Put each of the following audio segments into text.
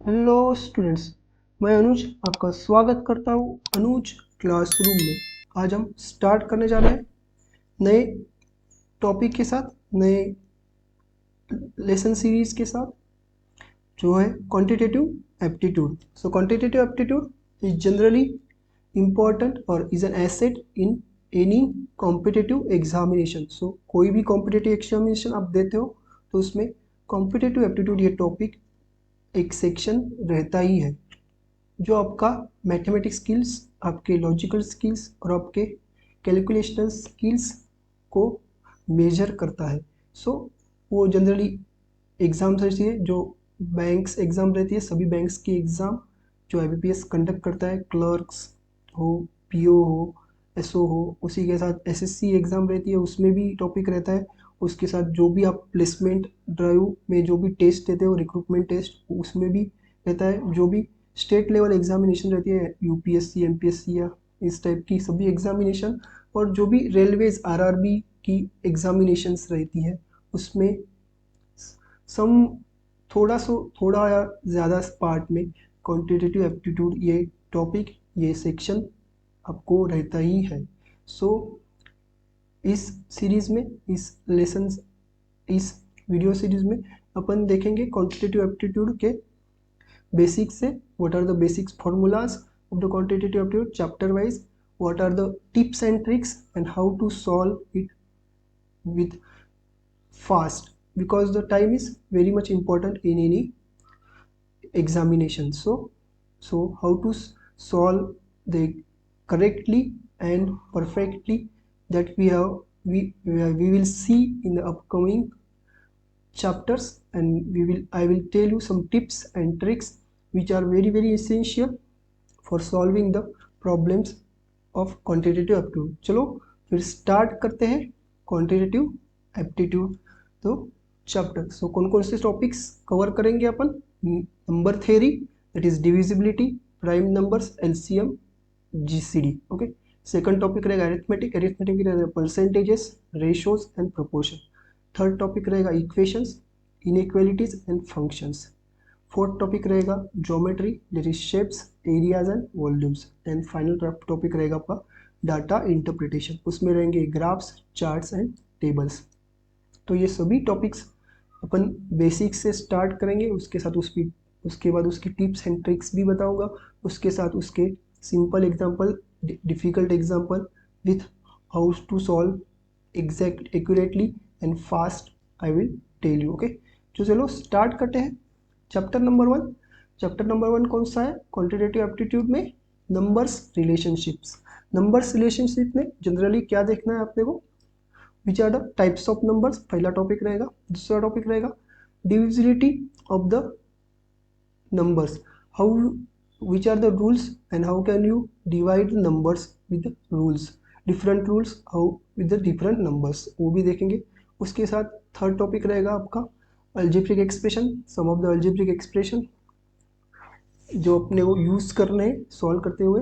Hello students, मैं अनुज आपका स्वागत करता हूँ अनुज क्लासरूम में। आज हम स्टार्ट करने जा रहे हैं नए टॉपिक के साथ, नए लेसन सीरीज के साथ, जो है quantitative aptitude. So quantitative aptitude is generally important or is an asset in any competitive examination। सो कोई भी कॉम्पिटिटिव एग्जामिनेशन आप देते हो तो उसमें कॉम्पिटिटिव एप्टीट्यूड ये टॉपिक एक सेक्शन रहता ही है, जो आपका मैथमेटिक्स स्किल्स, आपके लॉजिकल स्किल्स और आपके कैलकुलेशनल स्किल्स को मेजर करता है। वो जनरली एग्ज़ाम्स रहती है, जो बैंक्स एग्ज़ाम रहती है, सभी बैंक्स की एग्ज़ाम जो IBPS कंडक्ट करता है, क्लर्क्स हो, PO हो, SO हो, उसी के साथ SSC एग्ज़ाम रहती है, उसमें भी टॉपिक रहता है। उसके साथ जो भी आप प्लेसमेंट ड्राइव में जो भी टेस्ट देते हो, रिक्रूटमेंट टेस्ट, उसमें भी रहता है। जो भी स्टेट लेवल एग्जामिनेशन रहती है, UPSC MPSC या इस टाइप की सभी एग्जामिनेशन, और जो भी रेलवेज RRB की एग्जामिनेशंस रहती है, उसमें सम थोड़ा या ज़्यादा पार्ट में क्वांटिटेटिव एप्टीट्यूड ये टॉपिक, ये सेक्शन आपको रहता ही है। इस सीरीज़ में, इस वीडियो सीरीज़ में अपन देखेंगे क्वांटिटेटिव एप्टीट्यूड के बेसिक्स से, what are the basics formulas of the quantitative aptitude chapter wise, what are the tips and tricks and how to solve it with fast, because the time is very much important in any examination. So how to solve the correctly and perfectly, that we will see in the upcoming chapters, and I will tell you some tips and tricks which are very essential for solving the problems of quantitative aptitude। चलो फिर start करते हैं quantitative aptitude तो chapter. So कौन कौन से topics cover करेंगे अपन? Number theory, that is divisibility, prime numbers, LCM, GCD। Okay. Second topic रहेगा अरिथमेटिक रहेगा percentages, ratios and proportion. Third topic रहेगा equations, inequalities and functions. Fourth topic रहेगा geometry, that is shapes, areas and volumes. And final topic रहेगा आपका data interpretation, उसमें रहेंगे graphs, charts and tables. तो ये सभी टॉपिक्स अपन बेसिक से स्टार्ट करेंगे, उसके बाद उसकी टिप्स एंड ट्रिक्स भी बताऊंगा, उसके साथ उसके simple example, difficult example with how to solve exact accurately and fast I will tell you. Okay, तो चलो स्टार्ट करते हैं। Chapter number 1। चैप्टर नंबर 1 कौन सा है क्वांटिटेटिव एप्टीट्यूड में? Numbers relationships. नंबर्स रिलेशनशिप में जनरली क्या देखना है अपने को? Which are the types of numbers, पहला टॉपिक रहेगा। दूसरा टॉपिक रहेगा divisibility of the numbers, how which are the rules and how can you divide numbers with rules, different rules how with the different numbers, वो भी देखेंगे। उसके साथ third topic रहेगा आपका algebraic expression, sum of the algebraic expression जो अपने को यूज़ करने हैं सॉल्व करते हुए,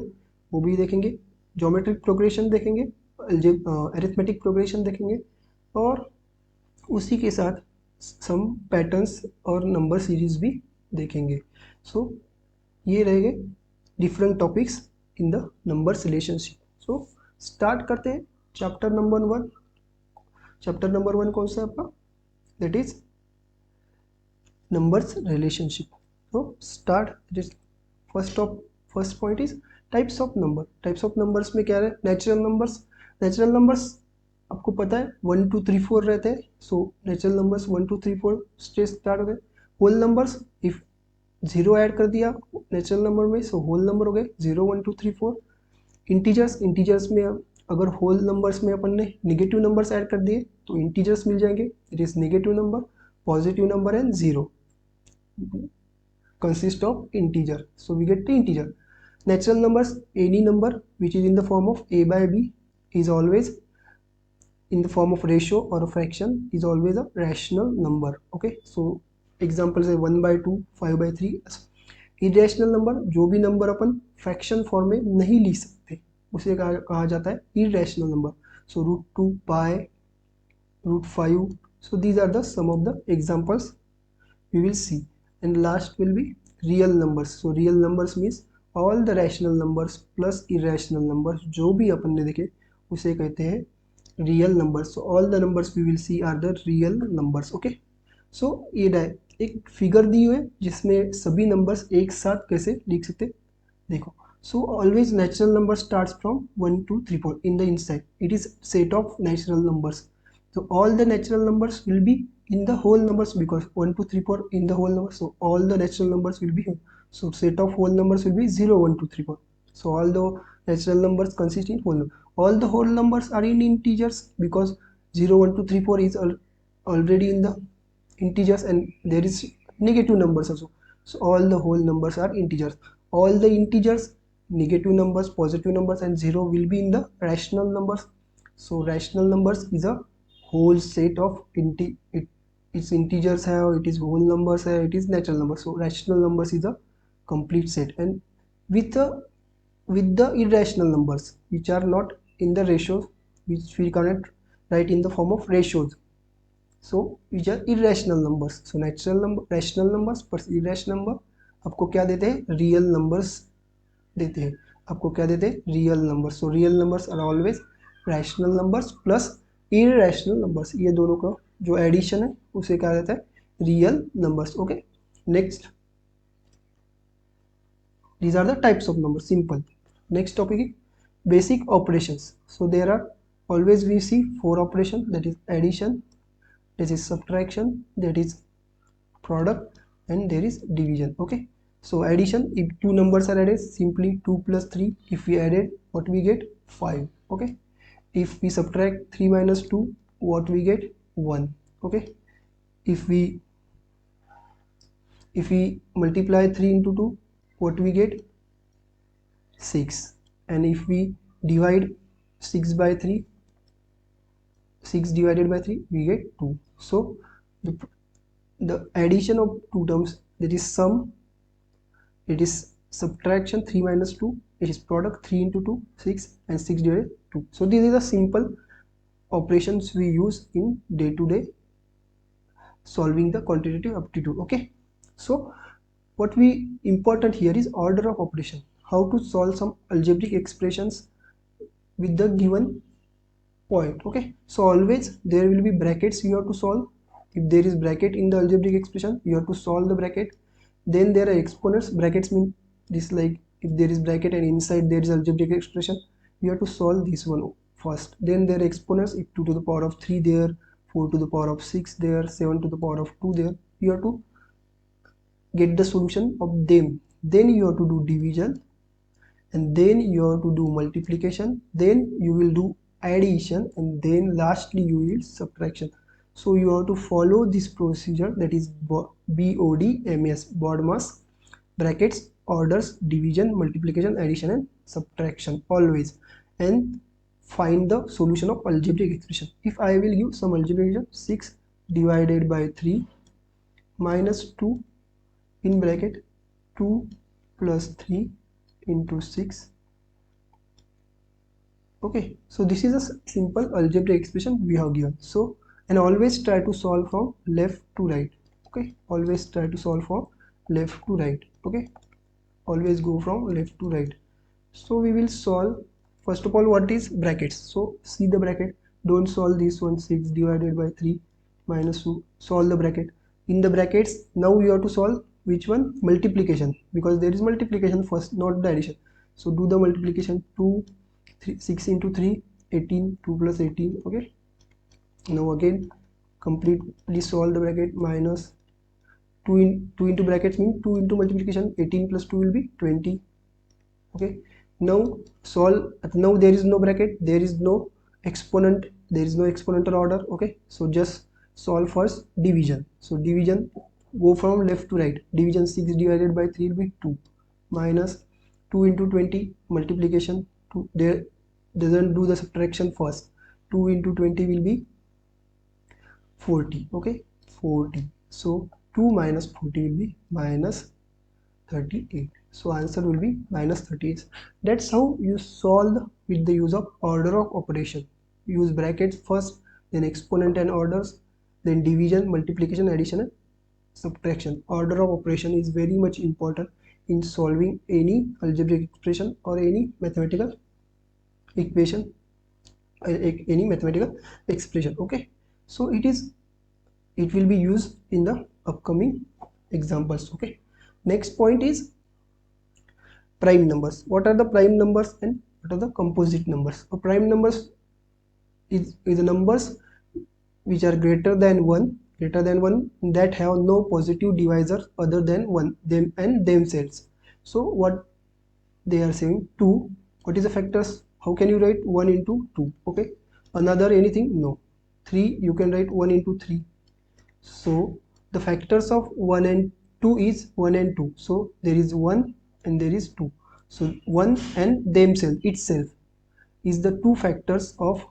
वो भी देखेंगे। ज्योमेट्रिक प्रोग्रेशन देखेंगे, अरिथमेटिक प्रोग्रेशन देखेंगे, और उसी के साथ सम पैटर्न्स और नंबर सीरीज भी देखेंगे। सो ये रहेंगे different topics in the numbers relationship. So start करते हैं चैप्टर नंबर 1। चैप्टर नंबर 1 कौन सा है आपका? That is numbers relationship। so start this first point is types of number। types of numbers में क्या है? natural numbers। natural numbers आपको पता है 1 2 3 4 रहते हैं। so natural numbers 1 2 3 4 से स्टार्ट होते हैं। whole numbers if 0 ऐड कर दिया natural number में, so whole number हो गए 0 1 2 3 4। इंटीजर्स में अगर होल नंबर्स में अपन ने निगेटिव नंबर्स ऐड कर दिए तो इंटीजर्स मिल जाएंगे। It is negative number, positive number and zero consist of integer, so we get the integer। natural numbers, any number which is in the form of a by b is always in the form of ratio or a fraction is always a rational number। okay, so examples है 1 by 2, 5 by 3। irrational number जो भी number अपन fraction form में नहीं लिख सकते उसे कहा जाता है irrational number। so √2 pi, √5, so these are the some of the examples we will see, and last will be real numbers. So real numbers means all the rational numbers plus irrational numbers, जो भी अपन ने देखे उसे कहते हैं real numbers. So all the numbers we will see are the real numbers. Okay, so ये एक फिगर दी हुई है जिसमें सभी नंबर्स एक साथ कैसे लिख सकते देखो. So always natural number starts from 1 2 3 4 in the inside. It is set of natural numbers. So all the natural numbers will be in the whole numbers because 1 2 3 4 in the whole number. So all the natural numbers will be here. So set of whole numbers will be 0 1 2 3 4. So all the natural numbers consist in whole number. All the whole numbers are in integers because 0 1 2 3 4 is already in the integers, and there is negative numbers also. So all the whole numbers are integers. All the integers, negative numbers, positive numbers and 0 will be in the rational numbers. So rational numbers is a whole set of its integers hai, it is whole numbers hai, it is natural numbers. So rational numbers is a complete set. And with the irrational numbers which are not in the ratios, which we cannot write in the form of ratios, so which are irrational numbers. So natural number, rational numbers पर irrational number आपको क्या देते हैं, real numbers देते हैं. आपको क्या देते हैं, real numbers. So real numbers are always rational numbers plus irrational numbers. ये दोनों का जो एडिशन है उसे क्या कहता है, real numbers. Okay, next, these are the types of numbers. Simple. Next topic is basic operations. So there are always we see four operations, that is addition, that is subtraction, that is product, and there is division. Okay, so addition, if two numbers are added, simply 2 plus 3, if we added what we get, 5. Okay, if we subtract 3 minus 2, what we get, 1. Okay, if we multiply 3 into 2, what we get, 6. And if we divide 6 by 3, 6 divided by 3, we get 2. So the addition of two terms, that is sum, it is subtraction 3 minus 2, it is product 3 into 2, 6, and 6 divided 2. So these are the simple operations we use in day-to-day solving the quantitative aptitude. Okay, so what we important here is order of operation, how to solve some algebraic expressions with the given point. Okay, so always there will be brackets you have to solve. If there is bracket in the algebraic expression, you have to solve the bracket. Then there are exponents. Brackets mean this, like if there is bracket and inside there is algebraic expression, you have to solve this one first. Then there are exponents, if 2 to the power of 3 there, 4 to the power of 6 there, 7 to the power of 2 there, you have to get the solution of them. Then you have to do division, and then you have to do multiplication, then you will do addition, and then lastly you will subtraction. So you have to follow this procedure, that is BODMAS, BODMAS, brackets, orders, division, multiplication, addition and subtraction always, and find the solution of algebraic expression. If I will give some algebraic expression, 6 divided by 3 minus 2 in bracket 2 plus 3 into 6. Okay, so this is a simple algebraic expression we have given. So, and always try to solve from left to right. Okay, always try to solve from left to right. Okay, always go from left to right. So we will solve, first of all, what is brackets. So see the bracket, don't solve this one, 6 divided by 3 minus 2, solve the bracket. In the brackets, now you have to solve which one, multiplication, because there is multiplication first, not the addition. So do the multiplication, 6 into 3, 18, 2 plus 18. Okay, now again completely solve the bracket, minus 2 into brackets mean 2 into multiplication, 18 plus 2 will be 20. Okay, now solve. Now there is no bracket, there is no exponent, there is no exponential order. Okay, so just solve first division. So division, go from left to right. Division, 6 divided by 3 will be 2, minus 2 into 20, multiplication 2, there doesn't do the subtraction first, 2 into 20 will be 40. Okay, 40. So 2 minus 40 will be minus 38. So answer will be minus 38. That's how you solve with the use of order of operation. Use brackets first, then exponent and orders, then division, multiplication, addition and subtraction. Order of operation is very much important in solving any algebraic expression or any mathematical equation, any mathematical expression. Okay, so it will be used in the upcoming examples. Okay, next point is prime numbers. What are the prime numbers and what are the composite numbers? So prime numbers is the numbers which are greater than 1 that have no positive divisor other than 1 them and themselves. So what they are saying, 2, what is the factors? How can you write 1 into 2? Okay, another anything? No. 3, you can write 1 into 3. So the factors of 1 and 2 is 1 and 2. So there is 1 and there is 2. So 1 and themselves itself is the two factors of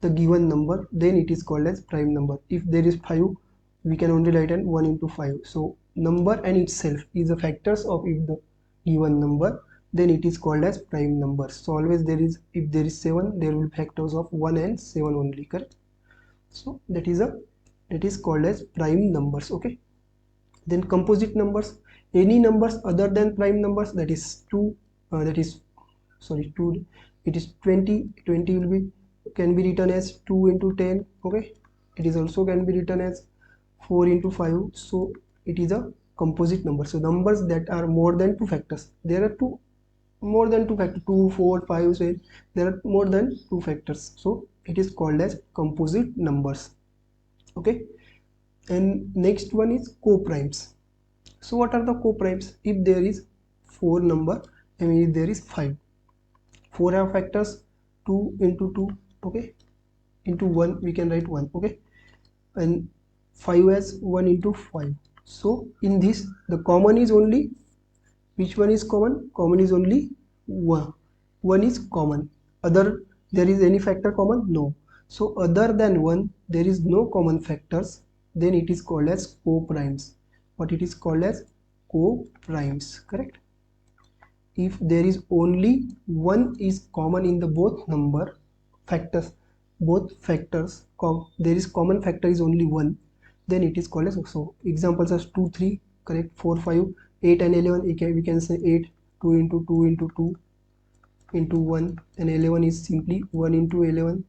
the given number, then it is called as prime number. If there is 5, we can only write an 1 into 5. So number and itself is the factors of if the given number, then it is called as prime number. So always there is, if there is 7, there will be factors of 1 and 7 only, correct? So that is called as prime numbers. Okay, then composite numbers, any numbers other than prime numbers, that is 2, that is sorry 2, it is 20 will be, can be written as 2 into 10. Okay, it is also can be written as 4 into 5. So it is a composite number. So numbers that are more than two factors, there are more than two factors, 2, 4, 5, 6, there are more than two factors, so it is called as composite numbers. Okay, and next one is co-primes. So what are the co-primes? If there is 4 number, I mean if there is 5, 4 have factors, 2 into 2, okay, into 1 we can write 1, okay, and 5 as 1 into 5. So in this the common is only, which one is common? Common is only 1. 1 is common. Other, there is any factor common? No. So other than 1 there is no common factors, then it is called as co-primes. What it is called as? Co-primes, correct? If there is only 1 is common in the both number factors, there is common factor is only 1, then it is called as, so examples are 2, 3, correct, 4, 5, 8 and 11, we can say 8, 2 into 2 into 2 into 1, and 11 is simply 1 into 11,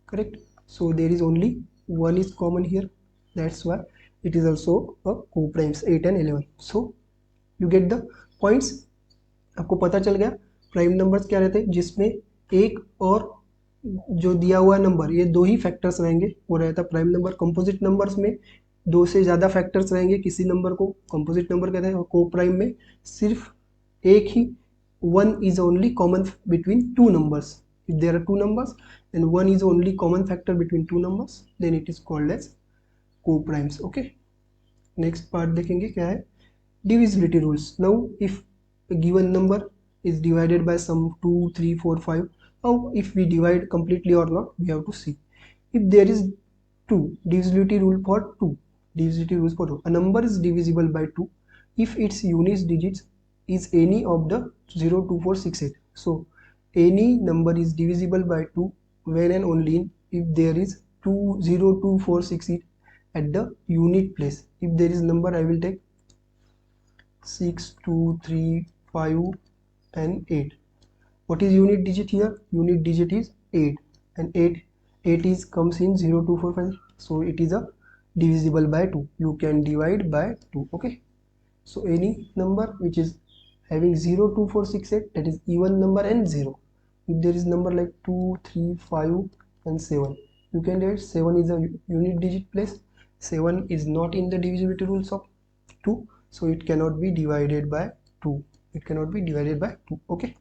correct. So there is only 1 is common here, that's why it is also a co-primes, 8 and 11. So you get the points. आपको पता चल गया prime numbers क्या रहते हैं, जिसमें एक और जो दिया हुआ नंबर, ये दो ही फैक्टर्स रहेंगे, वो रहता है प्राइम नंबर. कंपोजिट नंबर्स में दो से ज़्यादा फैक्टर्स रहेंगे किसी नंबर को कंपोजिट नंबर कहते हैं, और को प्राइम में सिर्फ एक ही, one is only common between two numbers. If there are two numbers and one is only common factor between two numbers, then it is called as coprimes. Okay, next part देखेंगे क्या है, divisibility rules. Now if a given number is divided by some 2, 3, 4, 5, how if we divide completely or not, we have to see. If there is 2, divisibility rule for 2, divisibility rules for 2, a number is divisible by 2 if its unit digits is any of the 0, 2, 4, 6, 8. So any number is divisible by 2 when and only if there is 2, 0, 2, 4, 6, 8 at the unit place. If there is number, I will take 6, 2, 3, 5 and 8. What is unit digit here? Unit digit is 8, and 8 is comes in 0, 2, 4, 5. So it is a divisible by 2. You can divide by 2. Okay, so any number which is having 0, 2, 4, 6, 8, that is even number and 0. If there is number like 2, 3, 5 and 7, you can write 7 is a unit digit place. 7 is not in the divisibility rules of 2, so it cannot be divided by 2. It cannot be divided by 2. Okay,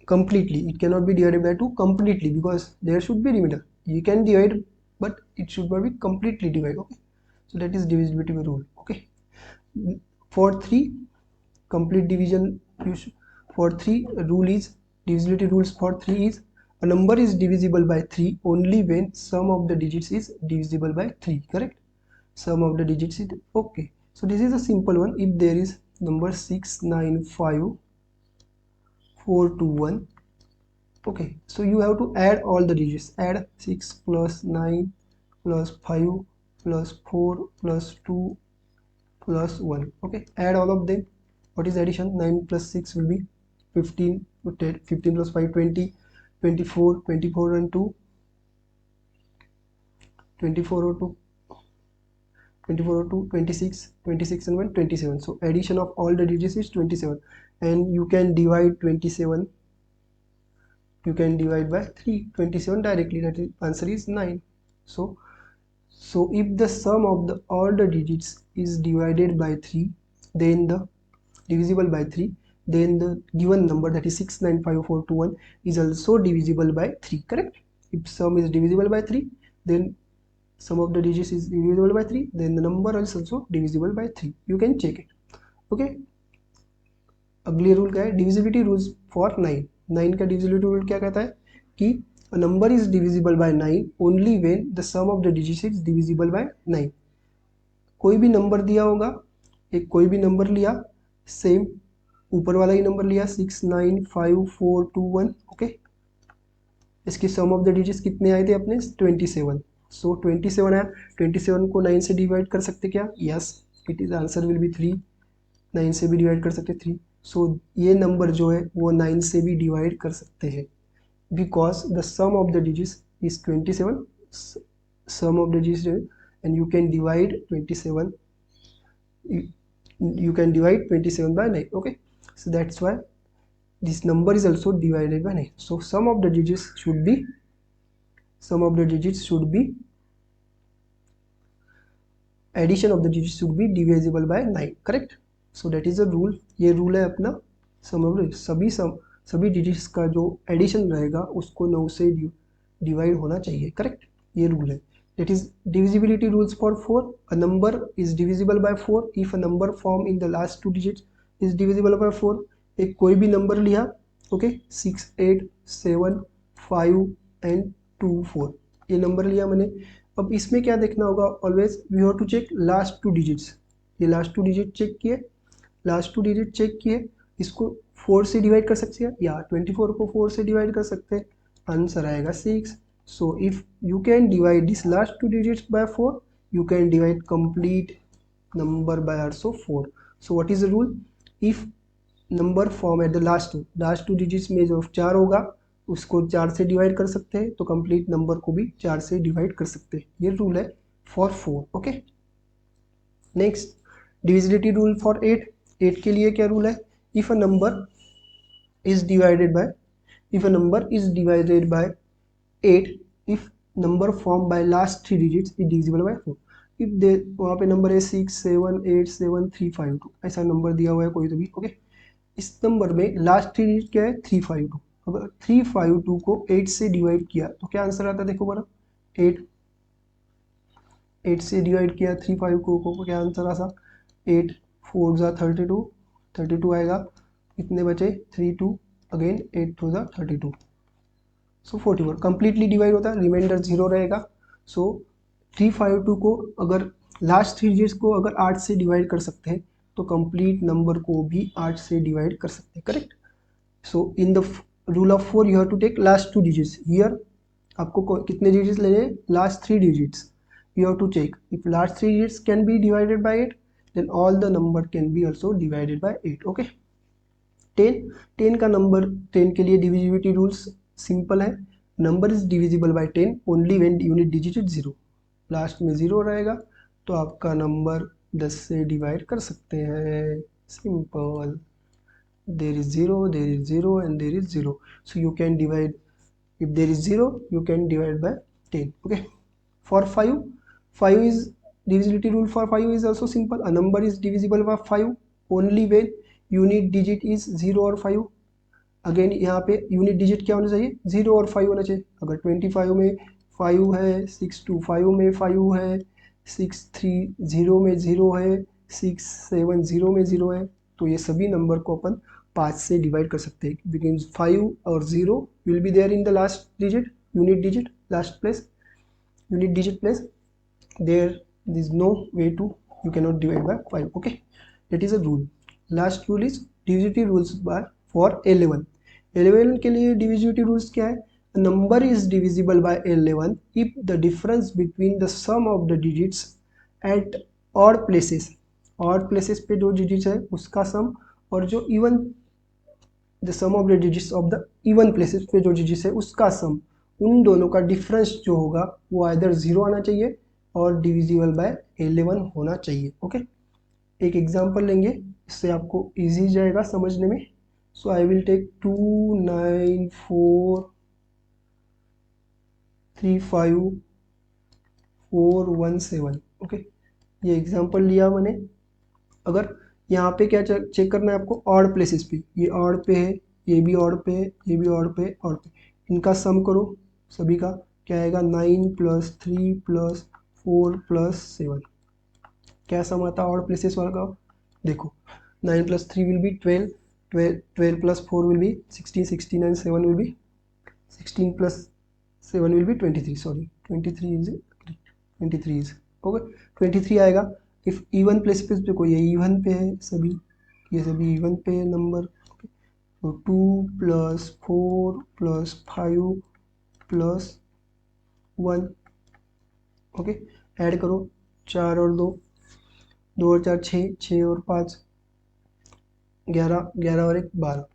completely it cannot be divided by 2 completely, because there should be remainder. You can divide, but it should not be completely divided. Okay, so that is divisibility rule. Okay, for 3 complete division, for 3 rule is, divisibility rules for 3 is, a number is divisible by 3 only when sum of the digits is divisible by 3, correct? Sum of the digits is, okay, so this is a simple one. If there is number 6, 9, 5, 4, 2, 1, okay, so you have to add all the digits. Add 6 plus 9 plus 5 plus 4 plus 2 plus 1. Okay, add all of them. What is addition? 9 plus 6 will be 15, 10, 15 plus 5 20, 24, 24 and 2 24 or 2 24 or 2 26, 26 and 1 27. So addition of all the digits is 27, and you can divide 27, you can divide by 3 27 directly. That is, answer is 9. So if the sum of all the digits is divided by 3, then the divisible by 3, then the given number, that is 69541, is also divisible by 3. Correct? If sum is divisible by 3, then sum of the digits is divisible by 3, then the number is also divisible by 3. You can check it. Okay, अगले rule क्या है? Divisibility rules for 9. 9 का divisibility rule क्या कहता है कि a number is divisible by 9 only when the sum of the digits is divisible by 9. कोई भी नंबर दिया होगा, एक कोई भी नंबर लिया, सेम ऊपर वाला ही नंबर लिया 6954421. ओके, इसकी सम ऑफ द डिजिट्स कितने आए थे अपने? 27. सो 27 आया, 27 को 9 से डिवाइड कर सकते क्या? Yes, it is answer will B 3. 9 से भी डिवाइड कर सकते 3. सो ये नंबर जो है वो 9 से भी डिवाइड कर सकते हैं, because the sum of the digits is 27. Sum of the digits and you can divide 27, you can divide 27 by 9. Okay, so that's why this number is also divided by 9. So sum of the digits should be addition of the digits should be divisible by 9. correct? So that is the rule. ये rule है अपना sum of सभी digits का जो addition रहेगा उसको 9 से divide होना चाहिए. correct? ये rule है. That is divisibility rules for 4. A number is divisible by 4 if a number formed in the last two digits is divisible by 4. एक कोई भी नंबर लिया, ओके, 6 8 7 5 and 2 4, ये नंबर लिया मैंने. अब इसमें क्या देखना होगा? Always we have to check last two digits. ये लास्ट टू डिजिट चेक किए, इसको 4 से डिवाइड कर सकते हैं या 24 को 4 से डिवाइड कर सकते हैं. आंसर आएगा 6. So if you can divide this last two digits by 4, you can divide complete number by also 4. So what is the rule? If number form at the last two digits में जो 4 होगा उसको 4 से divide कर सकते हैं, तो complete number को भी 4 से डिवाइड कर सकते हैं. ये रूल है for 4. Okay, next divisibility rule for 8. 8 के लिए क्या रूल है? If a number is divided by 8, if number formed by last 3 digits is divisible by 4. if दे वहाँ पे नंबर है 6 7 8 7 3 5 2, ऐसा नंबर दिया हुआ है कोई तो भी. ओके, इस नंबर में लास्ट 3 डिजिट क्या है? 352. अगर 352 को 8 से डिवाइड किया तो क्या आंसर आता है? देखो बड़ा, 8 से डिवाइड किया 352 को, क्या आंसर आता? 8 4 जा 32 आएगा. कितने बचे? 3 2 अगेन 8 2 जा 32. सो 44 कंप्लीटली डिवाइड होता है, रिमाइंडर 0 रहेगा. सो 352 को अगर लास्ट 3 डिजिट्स को अगर 8 से डिवाइड कर सकते हैं तो कंप्लीट नंबर को भी 8 से डिवाइड कर सकते हैं. Correct? So in the rule of 4 you have to take last 2 digits. Here आपको कितने डिजिट्स लेने हैं? Last 3 digits. You have to check if last 3 digits can be divided by 8, then all the number can be also divided by 8. Okay, 10 का number, 10 के लिए divisibility rules simple है. Number is divisible by 10 only when unit digit is 0. Last में 0 रहेगा तो आपका number 10 से divide कर सकते हैं. Simple. There is 0 and there is 0. So you can divide, if there is 0 you can divide by 10. Okay, for 5 is divisibility rule for 5 is also simple. A number is divisible by 5 only when unit digit is 0 और 5. Again यहाँ पे unit digit क्या होना चाहिए? 0 और 5 होना चाहिए. अगर 25 में 5 है, 625 में 5 है, 630 में 0 है, 670 में 0 है, तो ये सभी नंबर को अपन 5 से डिवाइड कर सकते हैं. बिकॉज 5 और 0 will be there in the last digit, unit digit, last place, unit digit place. There is no way to, you cannot divide by 5. okay, that is a rule. last rule is divisibility rules by for 11. 11 के लिए divisibility rules क्या है? number is divisible by 11 if the difference between the sum of the digits at odd places पे जो digits है उसका sum और जो even the sum of the digits of the even places पे जो digits है उसका sum, उन दोनों का difference जो होगा वो either 0 आना चाहिए और divisible by 11 होना चाहिए. ओके, एक एग्जांपल लेंगे, इससे आपको इजी जाएगा समझने में. सो आई विल टेक 2943541 ओके, ये एग्जांपल लिया मैंने. अगर यहाँ पे क्या चेक करना है आपको, ऑड प्लेसेस पे, ये ऑड पे है, ये भी ऑड पे है, ये भी ऑड पे, ऑड पे, इनका सम करो सभी का, क्या आएगा 9 + 3 + 4 + 7. क्या सम आता है ऑड प्लेसेस वाला का, देखो 9 + 3 will be 12, 12 + 4 will be 16, 16 and 7 will be 16 + 7 will be 23, sorry 23 is 23 is okay 23 आएगा. इफ इवन प्लेस पे देखो ये इवन पे है सभी, ये सभी इवन पे है नंबर. तो 2 + 4 + 5 + 1 ओके, ऐड करो 4 और 2, 2 और 4 6, 6 और 5 11, 11 और 1 12,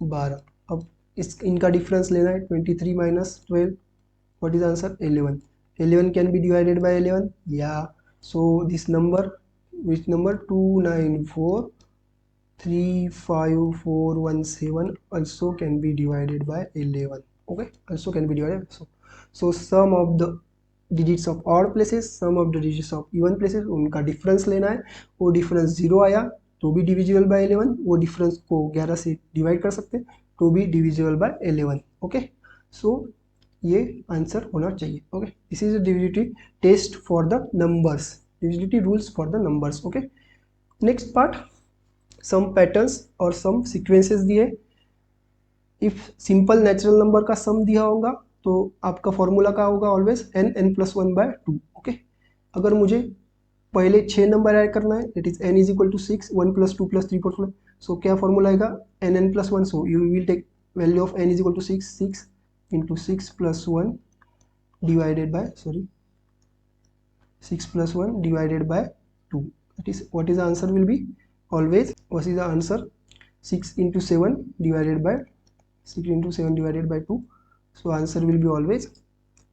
12. अब इस इनका डिफरेंस लेना है, 23 - 12, what is answer 11. 11 can be divided bye 11, या so this number, which number 2943541 also can be divided by 11. Okay, also can be divided. So sum of the digits of odd places, sum of the digits of even places, उनका difference लेना है. वो difference 0 आया तो भी divisible by 11, वो difference को 11 से डिवाइड कर सकते हैं तो भी डिविजिबल बाय 11. ओके, सो ये आंसर होना चाहिए. Okay, this is a divisibility test for the numbers, divisibility rules for the numbers. Okay, next part, some patterns और some sequences दिए. if simple natural number का sum दिया होगा तो आपका फॉर्मूला क्या होगा, ऑलवेज n+1/2. ओके, अगर मुझे पहले 6 नंबर ऐड करना है, दैट इज n = 6, 1 + 2 + 3 + 4, सो क्या फॉर्मूला आएगा nn+1. So you will take value of n = 6, 6 × 6 + 1 divided by 6 + 1 divided by 2. That is, what is the answer will be always, what is the answer, 6 × 7 divided by 6 × 7 divided by 2. So answer will be always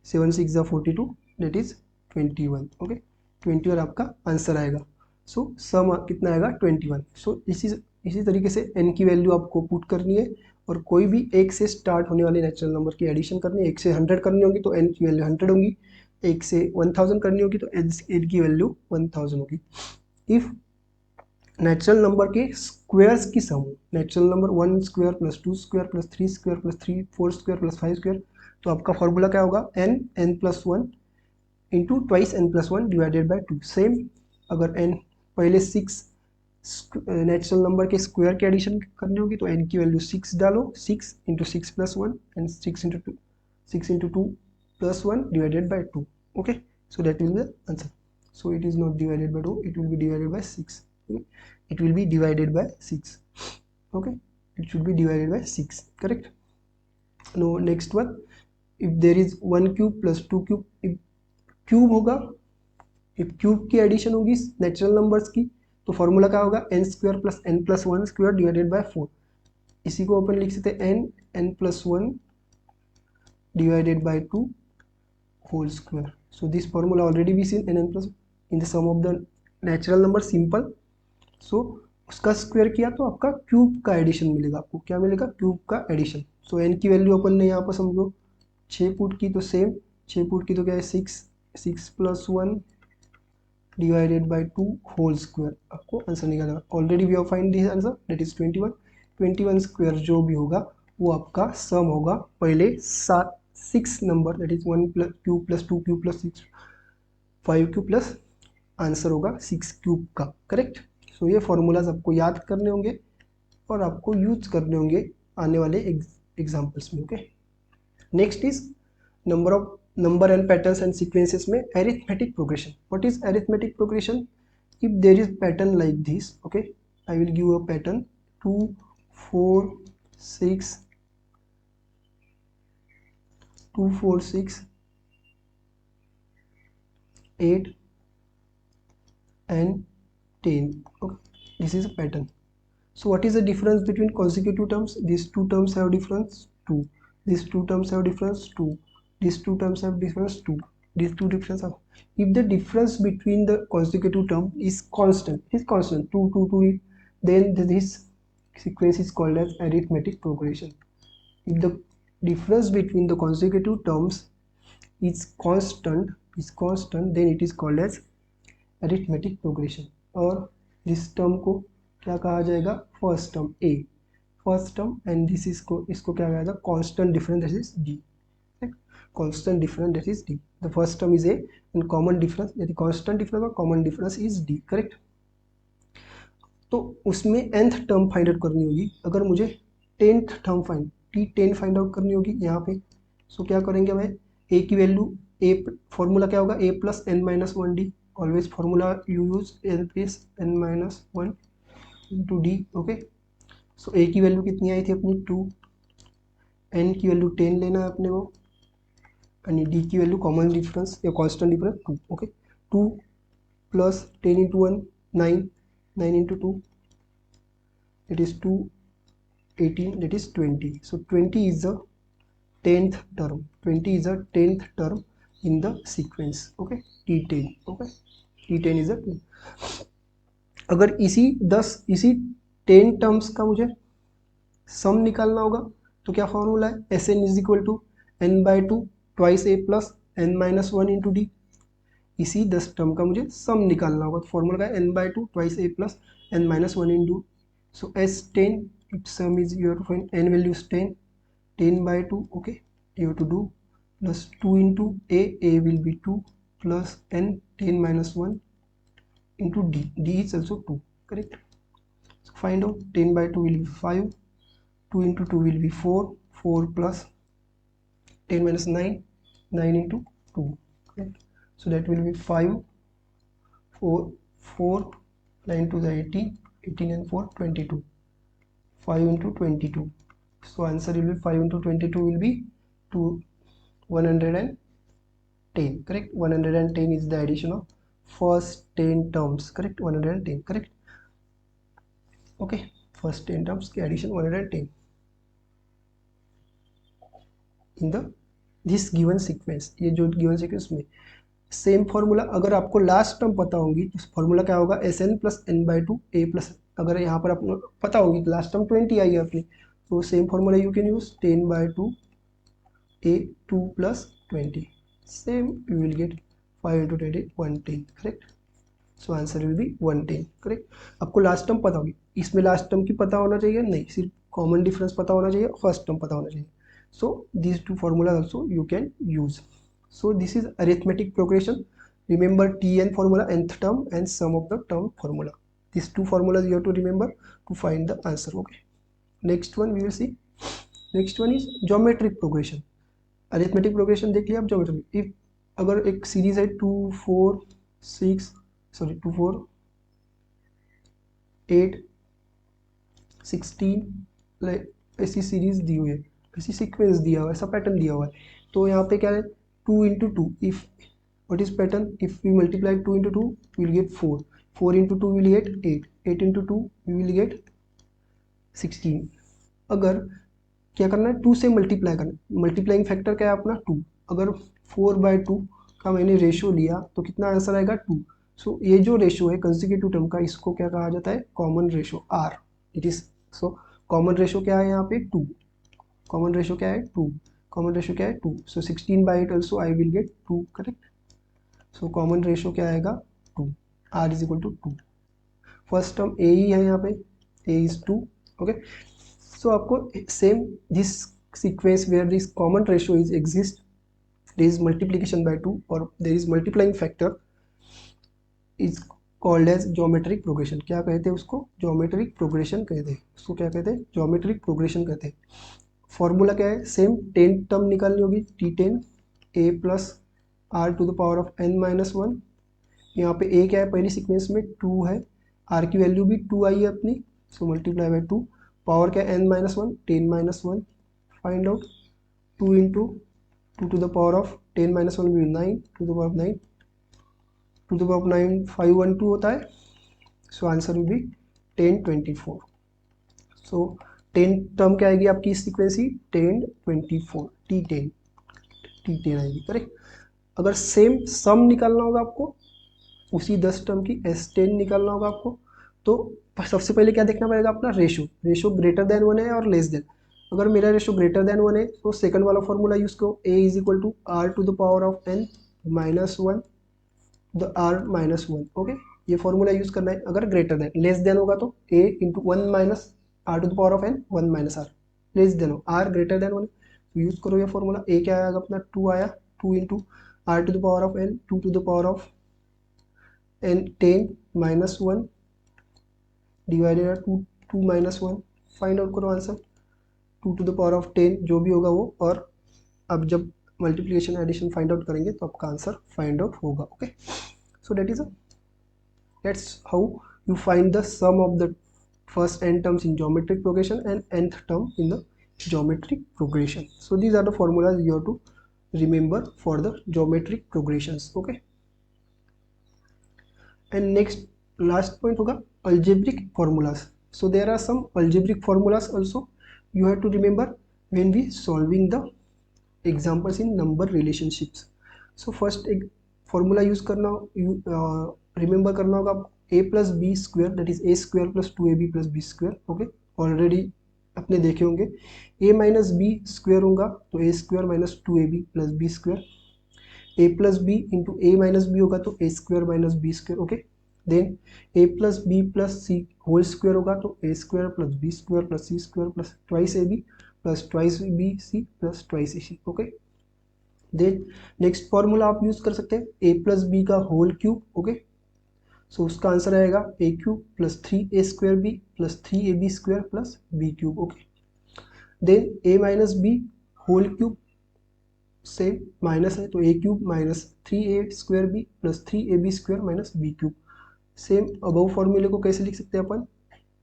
7 × 6 = 42, that is 21. Okay, 21 आपका answer आएगा. सो सम कितना आएगा 21. सो इसी तरीके से n की value आपको put करनी है और कोई भी एक से स्टार्ट होने वाले नेचुरल नंबर की एडिशन करनी है. 1 से 100 करनी होगी तो n की वैल्यू 100 होगी, 1 से 1000 करनी होगी तो n की वैल्यू 1000 होगी. इफ नेचुरल नंबर के स्क्वायर्स की sum, natural number 1 square + 2 square + 3 square + 3 4 square + 5 square, तो आपका फॉर्मूला क्या होगा n+1 into twice n+1 divided by 2. Same अगर n पहले 6 नेचुरल नंबर के स्क्वायर की एडिशन करनी होगी तो n की वैल्यू 6 डालो, 6 × 6 + 1 and 6 × 2 + 1 divided by 2. Okay, so that will be the answer. So it is not divided by 2, it will be divided by 6. Okay? It will be divided by 6. Okay, it should be divided by 6, correct. Now next one, if there is 1 cube + 2 cube, if cube होगा, if cube की addition होगी natural numbers की तो formula क्या होगा n² + n+1² divided by 4. इसी को अपन लिख सकते हैं n+1 divided by 2 whole square. So this formula already we seen n+1 in the sum of the natural number simple. So उसका स्क्वायर किया तो आपका क्यूब का एडिशन मिलेगा, आपको क्या मिलेगा, क्यूब का एडिशन. सो n की वैल्यू अपन ने यहाँ पर समझो 6 पुट की तो सेम 6 पुट की तो क्या है 6 + 1 divided by 2 whole square, आपको आंसर निकालना. Already we have find this answer, that is 21. 21 square जो भी होगा वो आपका सम होगा पहले 6 नंबर, that is 1 cube + 2 cube + 6 5 cube plus answer होगा 6 क्यूब का, करेक्ट. सो ये फॉर्मूलाज आपको याद करने होंगे और आपको यूज करने होंगे आने वाले एग्जाम्पल्स में. Okay, next is number and patterns and sequences में arithmetic progression. What is arithmetic progression? If there is pattern like this, okay, I will give a pattern 2 4 6 2 4 6 8 and 10. Okay, this is a pattern. So what is the difference between consecutive terms? These two terms have difference 2, these two terms have difference 2, these two terms have difference 2, these two difference have. If the difference between the consecutive term is constant, 2 2 2, then this sequence is called as arithmetic progression. If the difference between the consecutive terms is constant, then it is called as arithmetic progression. और जिस term को क्या कहा जाएगा? First term A, first term, and this इसको क्या कहा जाएगा? Constant difference that is D. Constant difference that is D. The first term is A and common difference, यदि कांस्टेंट डिफरेंस और common difference is D. Correct. तो उसमें nth term find out करनी होगी. अगर मुझे 10th term T10 find out करनी होगी यहाँ पे, सो क्या करेंगे भाई? ए की वैल्यू, ए फॉर्मूला क्या होगा? A plus N minus one D. Always formula you use N plus N minus one into D. Okay. So A की वैल्यू कितनी आई थी अपनी? 2. एन की वैल्यू 10 लेना है अपने को, एंड डी की वैल्यू कॉमन डिफरेंस या constant difference 2. Okay. 2 plus 10 into 1 9, 9 into 2, that is 2, 18, that is 20. So 20 is the 10th term. 20 is the 10th term in the sequence. Okay, T10. Okay, T10 is the. अगर इसी 10 terms का मुझे सम निकालना होगा तो क्या formula है? S n is equal to n by two twice a plus N minus one into d. इसी 10 टर्म का मुझे सम निकालना होगा तो फॉर्मूला का n by two twice a plus N minus one into. So S 10, it sum is you have to find n value is 10 by टू. Okay, you have to do plus 2 into a will be 2 plus n 10 minus 1 into d is also 2. Correct. So find out 10 by 2 will be 5, 2 into 2 will be 4 plus 10 minus 9, 9 into 2. Correct. So that will be 5, 4, 9 to the 18, 18 and 4, 22. 5 into 22. So answer will be 5 into 22 will be 110. Correct. 110 is the addition of first 10 terms. Correct. 110. Correct. Okay. First 10 terms की addition 110 in the this given sequence. ये जो given sequence में same formula, अगर आपको last term पता होंगी तो formula क्या होगा? S n plus n by two a plus, अगर यहाँ पर आपको पता होगी तो लास्ट टर्म 20 आई है अपनी, तो same formula you can use 10 by two A 2 plus 20. Same you will get 5 into 20 110. Correct. So answer will B 110. Correct. आपको लास्ट टर्म पता होगी, इसमें लास्ट टर्म की पता होना चाहिए नहीं, सिर्फ कॉमन डिफरेंस पता होना चाहिए, फर्स्ट टर्म पता होना चाहिए. So these two formulas also you can use. So this is arithmetic progression. Remember Tn formula, nth term and sum of the term formula. These two formulas you have to remember to find the answer. Okay. Next one we will see. Next one is geometric progression. Arithmetic progression देख लिया आप. geometric, if अगर एक series है 2 4 8 16 ऐसी series दी हुई है, ऐसी सीक्वेंस दिया हुआ है, ऐसा पैटर्न दिया हुआ है. तो यहाँ पे क्या है? 2 into 2. If what is pattern? If we multiply 2 into 2 will get 4, 4 into 2 will get 8, 8 into 2 will get 16. अगर क्या करना है? 2 से मल्टीप्लाई करना. मल्टीप्लाइंग फैक्टर क्या है अपना? 2. अगर 4/2 का मैंने रेशो लिया तो कितना आंसर आएगा? 2. सो ये जो रेशो है कंसेक्यूटिव टर्म का, इसको क्या कहा जाता है? Common ratio, r. It is so common ratio क्या है यहाँ पे? 2. कॉमन रेशो क्या है? 2. कॉमन रेशो क्या है? 2. So 16/8 also I will get 2. Correct. So common ratio क्या आएगा? 2. R is equal to 2. First term A ही है यहाँ पे, ए इज 2. ओके. सो आपको same this sequence where this common ratio is exist, there is multiplication by 2 और there is multiplying factor, is called as geometric progression. क्या कहते हैं उसको? ज्योमेट्रिक प्रोग्रेशन कहते हैं. उसको क्या कहते हैं? ज्योमेट्रिक प्रोग्रेशन कहते हैं. फॉर्मूला क्या है? सेम 10 टर्म निकालनी होगी. T10 a plus r to the power of n minus one. यहाँ पे a क्या है? पहली सीक्वेंस में 2 है, r की वैल्यू भी 2 आई है अपनी, सो मल्टीप्लाई बाई 2. पावर क्या है? n minus one, 10 minus one. Find out 2 into 2 to the power of 10 minus 1 will be 9, 2 to the power of 9, 2 to the power of 9 512 होता है. So answer will be 1024. So 10 term क्या आएगी आपकी frequency 1024 T10 आएगी. Correct. अगर same सम निकालना होगा आपको उसी 10 टर्म की S10 निकालना होगा आपको, तो सबसे पहले क्या देखना पड़ेगा अपना रेशो ग्रेटर देन 1 है और लेस देन. अगर मेरा रेशो ग्रेटर देन 1 है तो सेकंड वाला फॉर्मूला यूज करो, a is equal to r to the power of n minus 1 the r minus 1. Okay, ये फॉर्मूला यूज करना है. अगर ग्रेटर देन, लेस देन होगा तो a into 1 minus r to the power of n 1 minus r. Less than हो, r greater than 1 तो use करो ये फॉर्मूला. a क्या आएगा अपना 2 आया, 2 into r to the power of n 2 to the power of n 10 minus 1 divided 2 minus 1. Find out करो answer 2 to the power of 10 जो भी होगा वो, और अब जब मल्टीप्लिकेशन एडिशन फाइंड आउट करेंगे तो आपका आंसर फाइंड आउट होगा. Okay, so that's how you find the sum of the first n terms in geometric progression and nth term in the geometric progression. So these are the formulas you have to remember for the geometric progressions. Okay, and next last point hoga algebraic formulas. So there are some algebraic formulas also you have to remember when we solving the examples in number relationships. So first एक formula use करना, remember करना होगा a plus b square that is a square plus 2ab plus b square. okay, already अपने देखे होंगे. a minus b square होगा तो a square minus 2ab plus b square. a plus b into a minus b होगा तो a square minus b square. okay, then a plus b plus c whole square होगा तो a square plus b square plus c square plus twice ab plus twice bc plus twice ac. okay, then next formula आप use कर सकते हैं a plus b का whole cube. Okay, so उसका answer आएगा a cube plus 3a square b plus 3ab square plus b cube. Okay, then a minus B whole cube से minus है तो a cube minus 3a square b plus 3ab square minus b cube. Same above फॉर्मूले को कैसे लिख सकते हैं अपन,